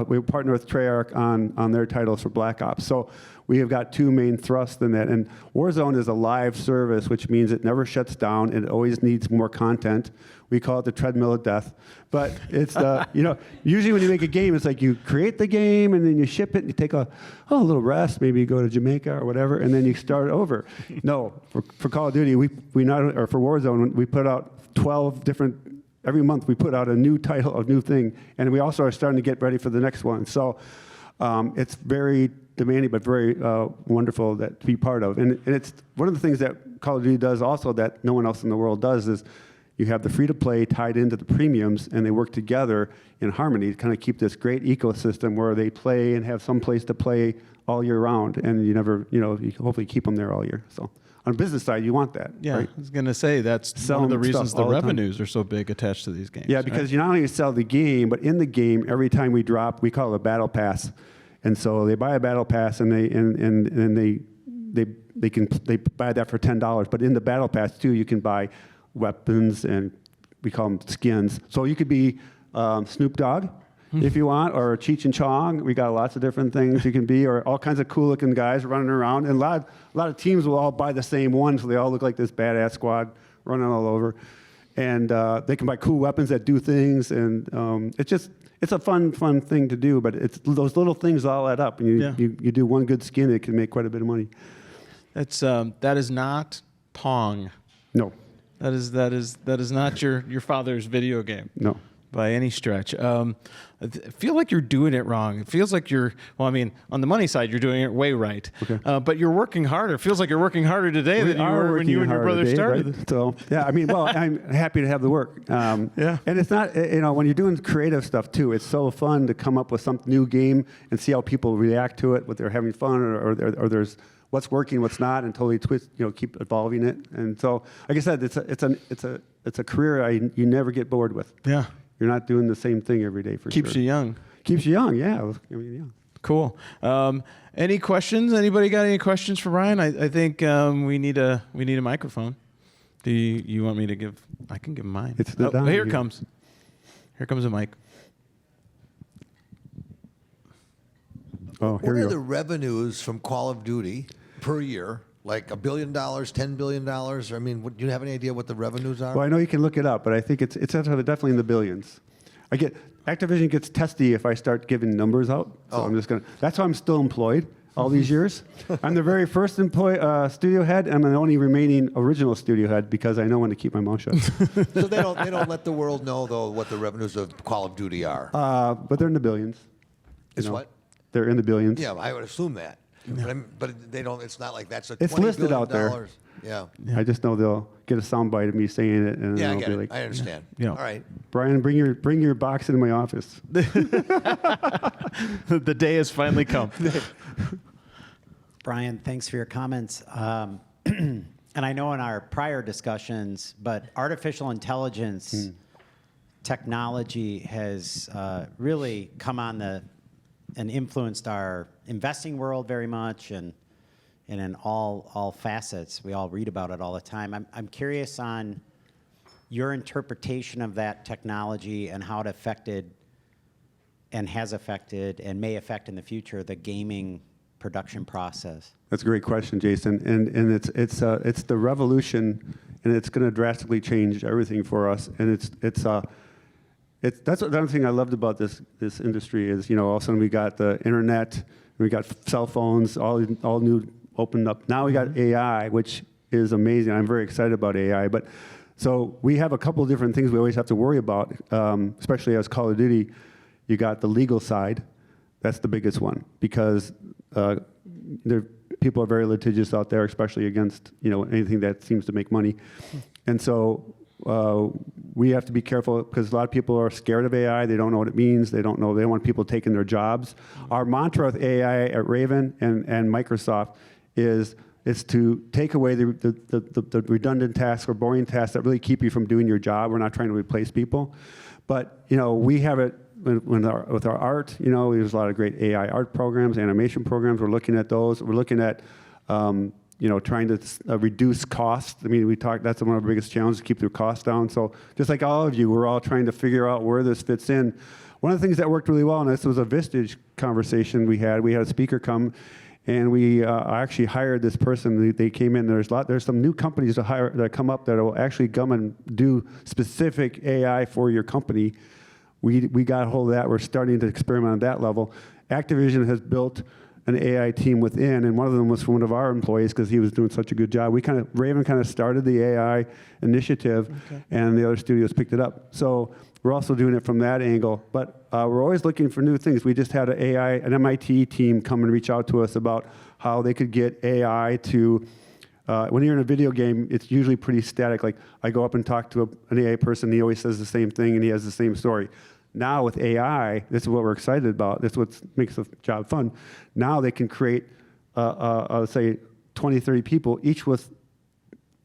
we partner with Treyarch on their titles for Black Ops. So we have got 2 main thrusts in that. And Warzone is a live service, which means it never shuts down. It always needs more content. We call it the treadmill of death. But it's, you know, usually when you make a game, it's like you create the game, and then you ship it, and you take a little rest. Maybe you go to Jamaica or whatever, and then you start over. No, for Call of Duty, or for Warzone, we put out 12 different. Every month we put out a new title, a new thing, and we also are starting to get ready for the next one. So it's very demanding, but very wonderful to be part of. And it's one of the things that Call of Duty does also that no one else in the world does is you have the free-to-play tied into the premiums, and they work together in harmony to kind of keep this great ecosystem where they play and have some place to play all year round, and you never, you know, you hopefully keep them there all year. So. On the business side, you want that. Yeah, right? I was going to say that's one of the reasons the revenues are so big attached to these games. Yeah, because right? you not only sell the game, but in the game, every time we drop, we call it a battle pass, and so they buy a battle pass, and they buy that for $10. But in the battle pass too, you can buy weapons, and we call them skins. So you could be Snoop Dogg. If you want, or Cheech and Chong. We got lots of different things you can be, or all kinds of cool looking guys running around. And a lot of teams will all buy the same one, so they all look like this badass squad running all over. And they can buy cool weapons that do things, and it's a fun thing to do, but it's those little things all add up. And you do one good skin, it can make quite a bit of money. That is not Pong. No. That is not your father's video game. No. By any stretch. I feel like you're doing it wrong. It feels like on the money side, you're doing it way right. Okay. But you're working harder. It feels like you're working harder today than you were when you and your brother started. Right? So, yeah, I mean, well, I'm happy to have the work. Yeah. And it's not, you know, when you're doing creative stuff too, it's so fun to come up with some new game and see how people react to it, what they're having fun, or there's what's working, what's not, and totally twist, you know, keep evolving it. And so, like I said, it's a career you never get bored with. Yeah. You're not doing the same thing every day for Keeps sure. you young. Keeps you young, yeah. I mean, yeah. Cool. Any questions? Anybody got any questions for Brian? I think we need a microphone. Do you want me to give? I can give him mine. It's not down here it comes. Here comes a mic. Oh, here What we are go. the revenues from Call of Duty per year? Like $1 billion, $10 billion? I mean, do you have any idea what the revenues are? Well, I know you can look it up, but I think it's definitely in the billions. Activision gets testy if I start giving numbers out. So I'm just gonna. That's why I'm still employed all these years. I'm the very first studio head, and I'm the only remaining original studio head because I know when to keep my mouth shut. So they don't let the world know though what the revenues of Call of Duty are. But they're in the billions. It's what? They're in the billions. Yeah, I would assume that. Yeah. But they don't. It's not like that's a. It's $20 listed billion out there. Yeah. I just know they'll get a soundbite of me saying it, and Yeah, I they'll get be it. like, I understand. Yeah. All right. Brian, bring your box into my office. The day has finally come. Brian, thanks for your comments. And I know in our prior discussions, but artificial intelligence technology has really come on and influenced our investing world very much, and in all facets. We all read about it all the time. I'm curious on your interpretation of that technology and how it affected and has affected and may affect in the future the gaming production process. That's a great question, Jason. And it's the revolution and it's going to drastically change everything for us. And that's another thing I loved about this industry is, all of a sudden we got the internet, we got cell phones, all new opened up. Now we got AI, which is amazing. I'm very excited about AI. But so we have a couple of different things we always have to worry about, especially as Call of Duty. You got the legal side. That's the biggest one because people are very litigious out there, especially against anything that seems to make money. And so we have to be careful because a lot of people are scared of AI. They don't know what it means. They don't want people taking their jobs. Our mantra with AI at Raven and Microsoft is to take away the redundant tasks or boring tasks that really keep you from doing your job. We're not trying to replace people. But we have it with our art. There's a lot of great AI art programs, animation programs. We're looking at those. We're looking at trying to reduce costs. I mean, that's one of our biggest challenges, to keep their costs down. So just like all of you, we're all trying to figure out where this fits in. One of the things that worked really well, and this was a Vistage conversation we had a speaker come, and we actually hired this person. They came in. There's some new companies that come up that will actually come and do specific AI for your company. We got a hold of that. We're starting to experiment on that level. Activision has built an AI team within, and one of them was from one of our employees because he was doing such a good job. Raven kind of started the AI initiative, and the other studios picked it up. So we're also doing it from that angle, but we're always looking for new things. We just had an MIT team come and reach out to us about how they could get AI to, when you're in a video game, it's usually pretty static. Like I go up and talk to an AI person, he always says the same thing and he has the same story. Now with AI, this is what we're excited about. This is what makes the job fun. Now they can create, say, 20, 30 people,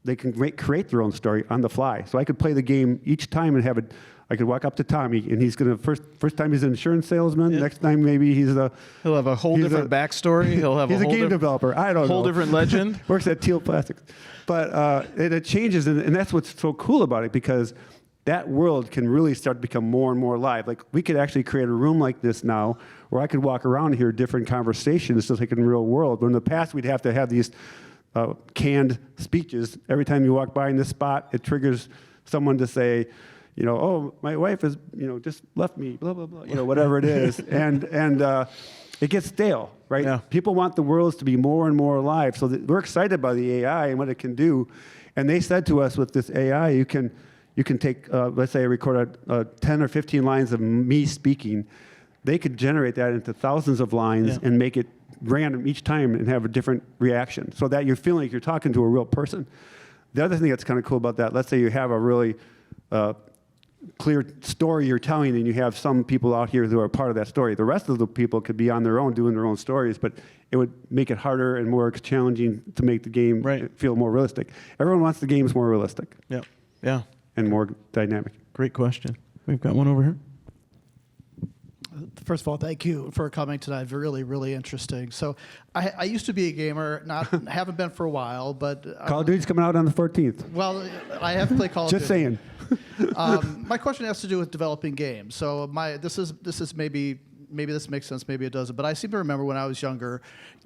they can create their own story on the fly. So I could play the game each time and I could walk up to Tommy, and he's going to, first time he's an insurance salesman, next time maybe he'll have a whole different backstory. He'll have he's a game developer. I don't know. Whole different legend. Works at Teal Plastics. But it changes, and that's what's so cool about it, because that world can really start to become more and more live. Like we could actually create a room like this now where I could walk around and hear different conversations just like in the real world. But in the past, we'd have to have these canned speeches. Every time you walk by in this spot, it triggers someone to say, oh, my wife has, just left me, blah, blah, blah, whatever it is. And it gets stale, right? Yeah. People want the worlds to be more and more alive. So we're excited by the AI and what it can do. And they said to us, with this AI, you can take, let's say I record 10 or 15 lines of me speaking. They could generate that into thousands of lines and make it random each time and have a different reaction so that you're feeling like you're talking to a real person. The other thing that's kind of cool about that, let's say you have a really clear story you're telling and you have some people out here who are part of that story. The rest of the people could be on their own doing their own stories, but it would make it harder and more challenging to make the game feel more realistic. Everyone wants the games more realistic. Yeah. And more dynamic. Great question. We've got one over here. First of all, thank you for coming tonight. Really, really interesting. So, I used to be a gamer. Haven't been for a while, but Call of Duty's coming out on the 14th. Well, I have to play Call of Duty. Just saying. My question has to do with developing games. So, this is maybe this makes sense, maybe it doesn't. But I seem to remember when I was younger,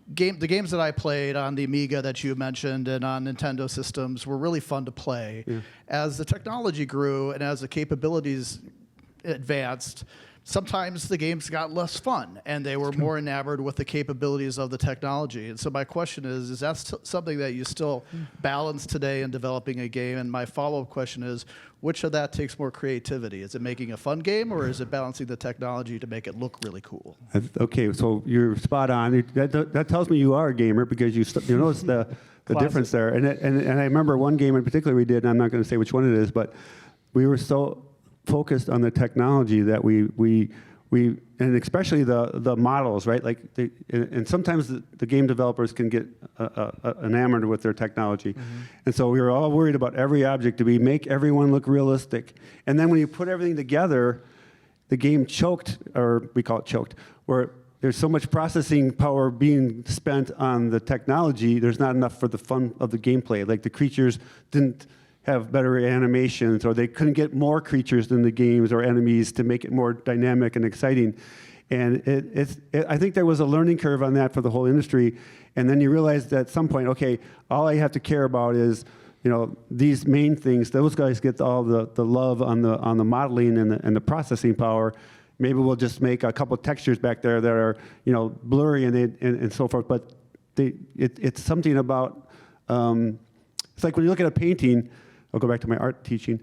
the games that I played on the Amiga that you mentioned and on Nintendo systems were really fun to play. Yeah. As the technology grew and as the capabilities advanced, sometimes the games got less fun and they were more enamored with the capabilities of the technology. And so my question is that something that you still balance today in developing a game? And my follow-up question is, which of that takes more creativity? Is it making a fun game, or is it balancing the technology to make it look really cool? Okay, so you're spot on. That tells me you are a gamer, because you notice the difference there. And I remember one game in particular we did, and I'm not going to say which one it is, but we were so focused on the technology that we and especially the models, right? Like and sometimes the game developers can get enamored with their technology. And so we were all worried about every object. Do we make everyone look realistic? And then when you put everything together, the game choked, or we call it choked, where there's so much processing power being spent on the technology, there's not enough for the fun of the gameplay. Like the creatures didn't have better animations, or they couldn't get more creatures in the games or enemies to make it more dynamic and exciting. And I think there was a learning curve on that for the whole industry. And then you realize that at some point, okay, all I have to care about is these main things, those guys get all the love on the modeling and the processing power. Maybe we'll just make a couple of textures back there that are, blurry and so forth. But it's something about, it's like when you look at a painting, I'll go back to my art teaching,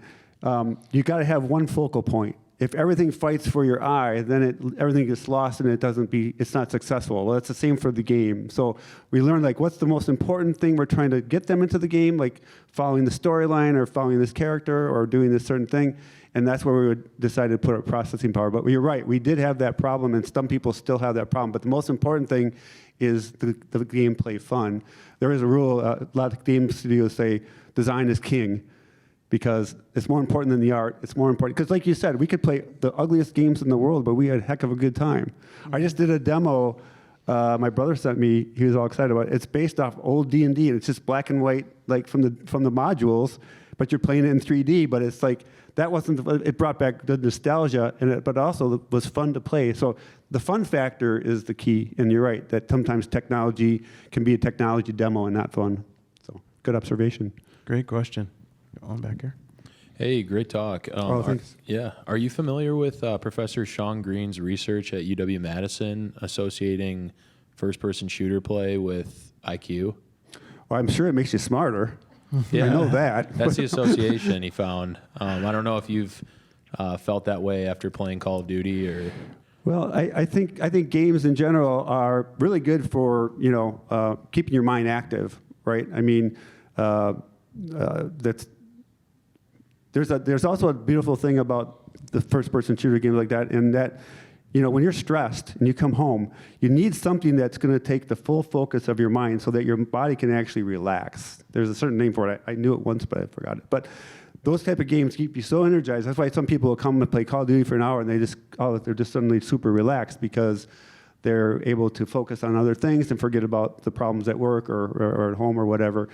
you got to have one focal point. If everything fights for your eye, then everything gets lost and it's not successful. Well, it's the same for the game. So we learned what's the most important thing we're trying to get them into the game, like following the storyline or following this character or doing this certain thing. And that's where we would decide to put our processing power. But you're right, we did have that problem, and some people still have that problem. But the most important thing is the gameplay fun. There is a rule, a lot of game studios say, design is king, because it's more important than the art. It's more important, because like you said, we could play the ugliest games in the world, but we had a heck of a good time. I just did a demo my brother sent me. He was all excited about it. It's based off old D&D, and it's just black and white, like from the modules, but you're playing it in 3D, but it's like, that wasn't, it brought back the nostalgia, but also was fun to play. So the fun factor is the key, and you're right, that sometimes technology can be a technology demo and not fun. So good observation. Great question. On back here. Hey, great talk. Thanks. Are you familiar with Professor Sean Green's research at UW-Madison associating first-person shooter play with IQ? Well, I'm sure it makes you smarter. Yeah, I know that. That's the association he found. I don't know if you've felt that way after playing Call of Duty or. Well, I think games in general are really good for keeping your mind active, right? I mean, there's also a beautiful thing about the first-person shooter games like that, in that when you're stressed and you come home, you need something that's going to take the full focus of your mind so that your body can actually relax. There's a certain name for it. I knew it once, but I forgot it. But those type of games keep you so energized. That's why some people will come and play Call of Duty for an hour and they're just suddenly super relaxed, because they're able to focus on other things and forget about the problems at work or at home or whatever.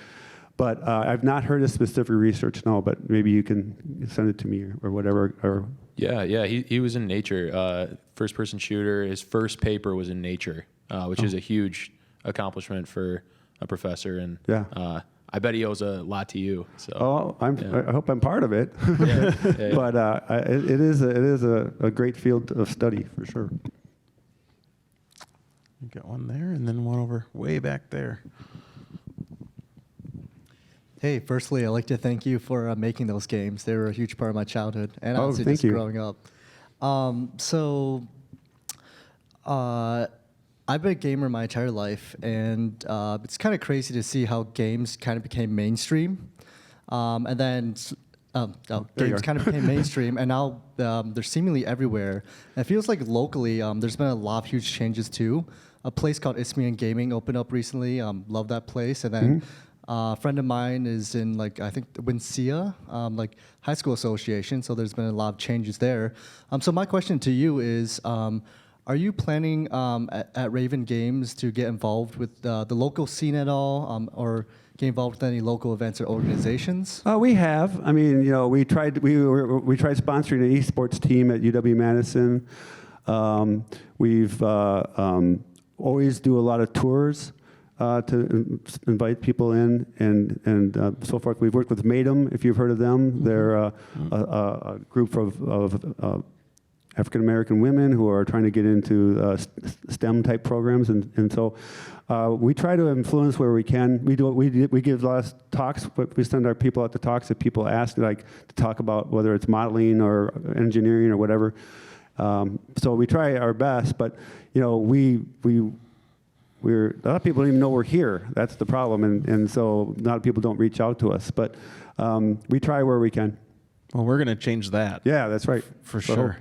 But I've not heard of specific research, no, but maybe you can send it to me or whatever. Yeah. He was in Nature, first-person shooter. His first paper was in Nature, which is a huge accomplishment for a professor. And I bet he owes a lot to you. So. I hope I'm part of it. Yeah. But it is a great field of study for sure. You got one there, and then one over way back there. Hey, firstly, I'd like to thank you for making those games. They were a huge part of my childhood, and honestly, thank just you. growing up. I've been a gamer my entire life, and it's kind of crazy to see how games kind of became mainstream. Games kind of became mainstream, and now they're seemingly everywhere. And it feels like locally, there's been a lot of huge changes too. A place called Isthmian Gaming opened up recently. Love that place, and then. A friend of mine is in, I think, Wincia, high school association, so there's been a lot of changes there. So my question to you is, are you planning at Raven Games to get involved with the local scene at all, or get involved with any local events or organizations? We have. I mean, we tried sponsoring an esports team at UW-Madison. We've always do a lot of tours. To invite people in and so forth. We've worked with Madam, if you've heard of them. They're a group of African-American women who are trying to get into STEM-type programs. And so we try to influence where we can. We give a lot of talks, but we send our people out to talks if people ask, to talk about whether it's modeling or engineering or whatever. So we try our best, but, a lot of people don't even know we're here. That's the problem, and so a lot of people don't reach out to us. But we try where we can. Well, we're going to change that. Yeah, that's right. For sure.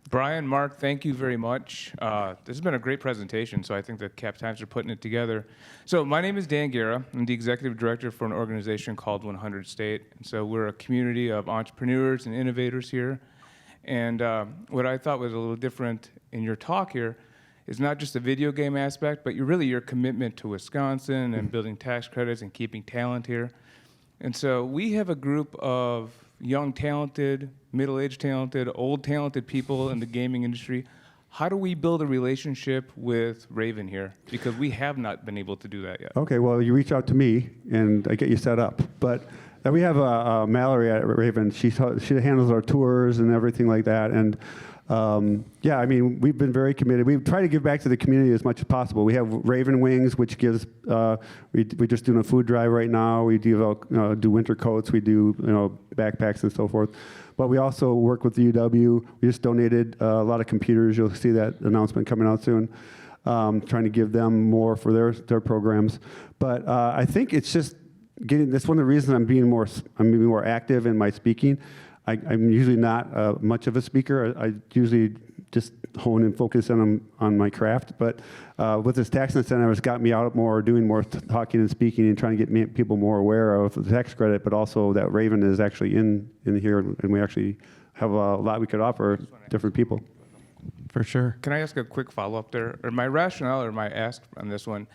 Brian, Mark, thank you very much. This has been a great presentation, so I think the Cap Times are putting it together. So my name is Dan Guerra. I'm the executive director for an organization called 100 State. And so we're a community of entrepreneurs and innovators here. And what I thought was a little different in your talk here is not just the video game aspect, but your commitment to Wisconsin and building tax credits and keeping talent here. And so we have a group of young talented, middle-aged talented, old talented people in the gaming industry how do we build a relationship with Raven here? Because we have not been able to do that yet. Okay, well, you reach out to me, and I get you set up. But we have Mallory at Raven. She handles our tours and everything like that. And yeah, I mean, we've been very committed. We try to give back to the community as much as possible. We have Raven Wings, which gives. We're just doing a food drive right now. We do winter coats. We do backpacks and so forth. But we also work with the UW. We just donated a lot of computers. You'll see that announcement coming out soon. Trying to give them more for their programs. But I think it's just getting. That's one of the reasons I'm being more active in my speaking. I'm usually not much of a speaker. I usually just hone and focus on my craft. But with this tax incentive, it's got me out more, doing more talking and speaking, and trying to get people more aware of the tax credit, but also that Raven is actually in here, and we actually have a lot we could offer different people. For sure. Can I ask a quick follow-up there? Or my rationale or my ask on this one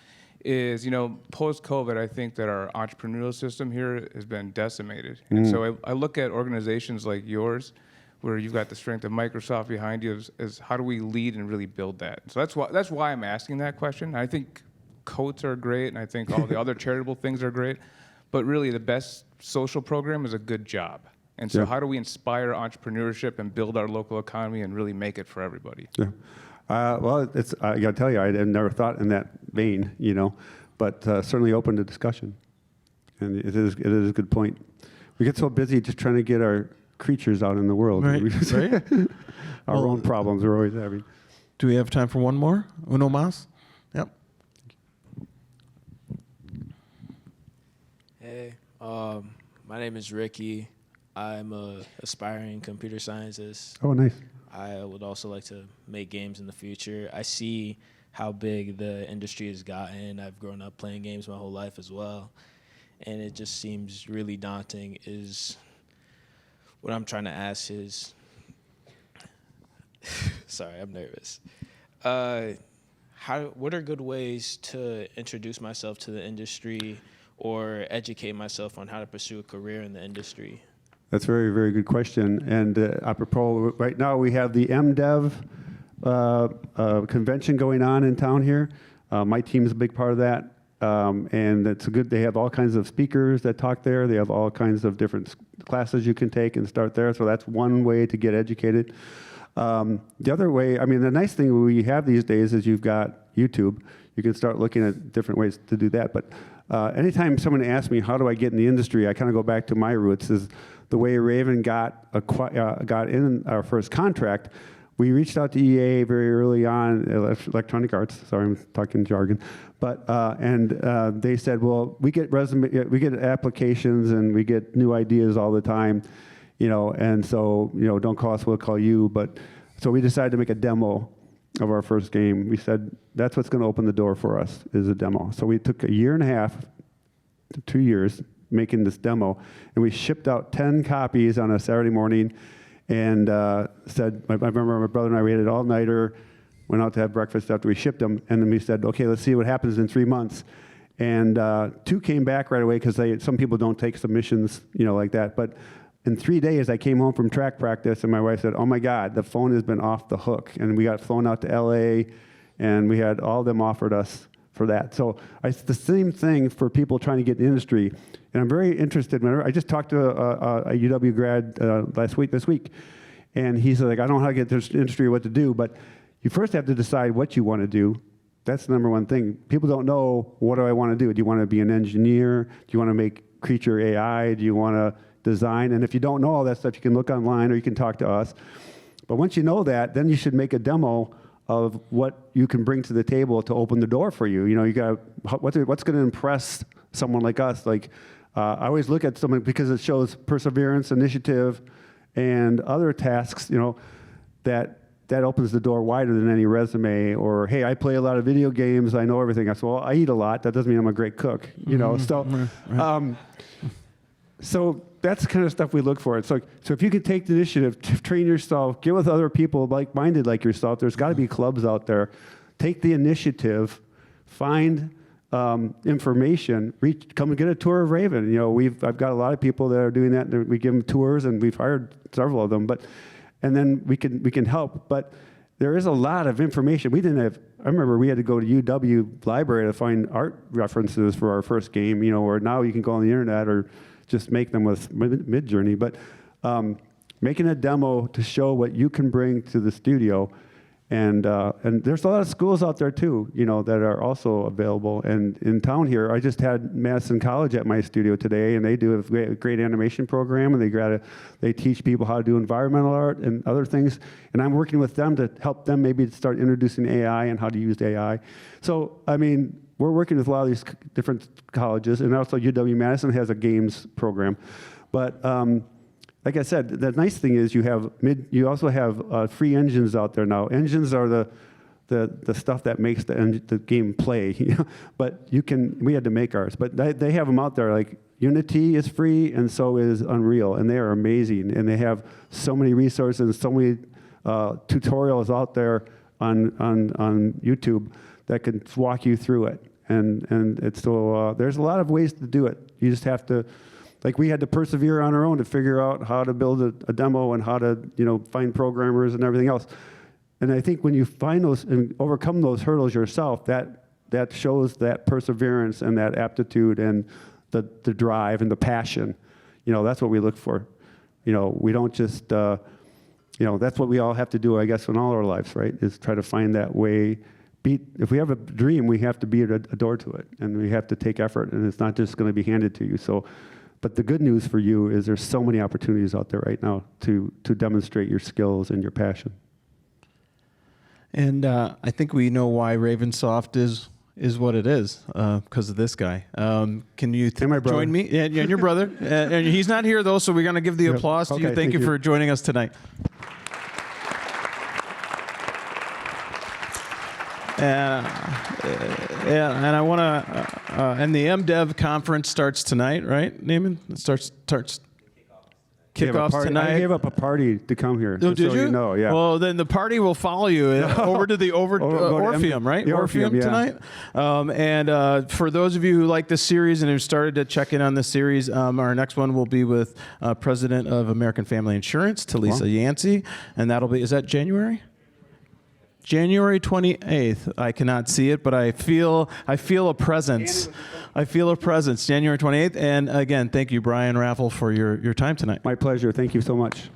is, post-COVID, I think that our entrepreneurial system here has been decimated. And so I look at organizations like yours, where you've got the strength of Microsoft behind you, as how do we lead and really build that? So that's why I'm asking that question. I think coats are great, and I think all the other charitable things are great, but really the best social program is a good job. And so how do we inspire entrepreneurship and build our local economy and really make it for everybody? Yeah. Well, I got to tell you, I had never thought in that vein, but certainly open to discussion. And it is a good point. We get so busy just trying to get our creatures out in the world. Right. Our own problems we're always having. Do we have time for one more? Uno más? Yep. Hey, my name is Ricky. I'm a aspiring computer scientist. Oh, nice. I would also like to make games in the future. I see how big the industry has gotten. I've grown up playing games my whole life as well. And it just seems really daunting. What I'm trying to ask is, sorry, I'm nervous. What are good ways to introduce myself to the industry or educate myself on how to pursue a career in the industry? That's a very, very good question. And apropos, right now we have the MDev convention going on in town here. My team is a big part of that. And it's good. They have all kinds of speakers that talk there. They have all kinds of different classes you can take and start there. So that's one way to get educated. The other way, I mean, the nice thing we have these days is you've got YouTube. You can start looking at different ways to do that. But anytime someone asks me, how do I get in the industry, I kind of go back to my roots. Is the way Raven got in our first contract. We reached out to EA very early on, Electronic Arts. Sorry, I'm talking jargon, but they said, well, we get applications and we get new ideas all the time, and so don't call us, we'll call you. But so we decided to make a demo of our first game. We said that's what's going to open the door for us is a demo. So we took 1.5 years to 2 years making this demo, and we shipped out 10 copies on a Saturday morning. And said, I remember my brother and I waited all-nighter, went out to have breakfast after we shipped them, and then we said, okay, let's see what happens in 3 months. And 2 came back right away because some people don't take submissions, like that. But in 3 days, I came home from track practice, and my wife said, oh my God, the phone has been off the hook. And we got flown out to LA, and we had all of them offered us for that. So it's the same thing for people trying to get in the industry. And I'm very interested. I just talked to a UW grad this week, and he's like, I don't know how to get this industry, what to do, but you first have to decide what you want to do. That's the number one thing. People don't know, what do I want to do? Do you want to be an engineer? Do you want to make creature AI? Do you want to design? And if you don't know all that stuff, you can look online or you can talk to us. But once you know that, then you should make a demo of what you can bring to the table to open the door for you. You got what's going to impress someone like us. Like I always look at someone because it shows perseverance, initiative, and other tasks. That opens the door wider than any resume. Or hey, I play a lot of video games. I know everything. I said, well, I eat a lot. That doesn't mean I'm a great cook. So that's the kind of stuff we look for. It's like, so if you can take the initiative, to train yourself, get with other people like-minded like yourself, there's got to be clubs out there. Take the initiative, find information, come and get a tour of Raven. I've got a lot of people that are doing that. And we give them tours, and we've hired several of them. And then we can help. But there is a lot of information. We didn't have, I remember we had to go to UW library to find art references for our first game, you know, where now you can go on the internet or just make them with Midjourney. But making a demo to show what you can bring to the studio. And there's a lot of schools out there too, you know, that are also available. And in town here, I just had Madison College at my studio today, and they do a great animation program, and they teach people how to do environmental art and other things. And I'm working with them to help them maybe start introducing AI and how to use AI. So, I mean, we're working with a lot of these different colleges, and also UW-Madison has a games program. But like I said, the nice thing is you also have free engines out there now. Engines are the stuff that makes the game play. You know? But we had to make ours. But they have them out there. Like Unity is free, and so is Unreal, and they are amazing. And they have so many resources, so many tutorials out there on YouTube that can walk you through it. And it's so there's a lot of ways to do it. You just have to. Like we had to persevere on our own to figure out how to build a demo and how to, you know, find programmers and everything else. And I think when you find those and overcome those hurdles yourself, that shows that perseverance and that aptitude and the drive and the passion. You know, that's what we look for. You know, we don't just, you know, that's what we all have to do, I guess, in all our lives, right? Is try to find that way. If we have a dream, we have to beat a door to it, and we have to take effort, and it's not just going to be handed to you. So. But the good news for you is there's so many opportunities out there right now to demonstrate your skills and your passion. And I think we know why Ravensoft is what it is, because of this guy. Can you join me? Yeah, and your brother. And he's not here, though, so we're going to give the applause to you. Thank you for joining us tonight. And I want to, and the MDev conference starts tonight, right, Neiman? It starts kickoffs tonight. I gave up a party to come here. Oh, did so you? know, yeah. Well, then the party will follow you over to the Orpheum, right? The Orpheum, yeah. Tonight. And for those of you who like this series and who started to check in on this series, our next one will be with President of American Family Insurance, Talisa Yancey, and that'll be, is that January? January 28th. I cannot see it, but I feel a presence. I feel a presence. January 28th. And again, thank you, Brian Raffel, for your time tonight. My pleasure. Thank you so much.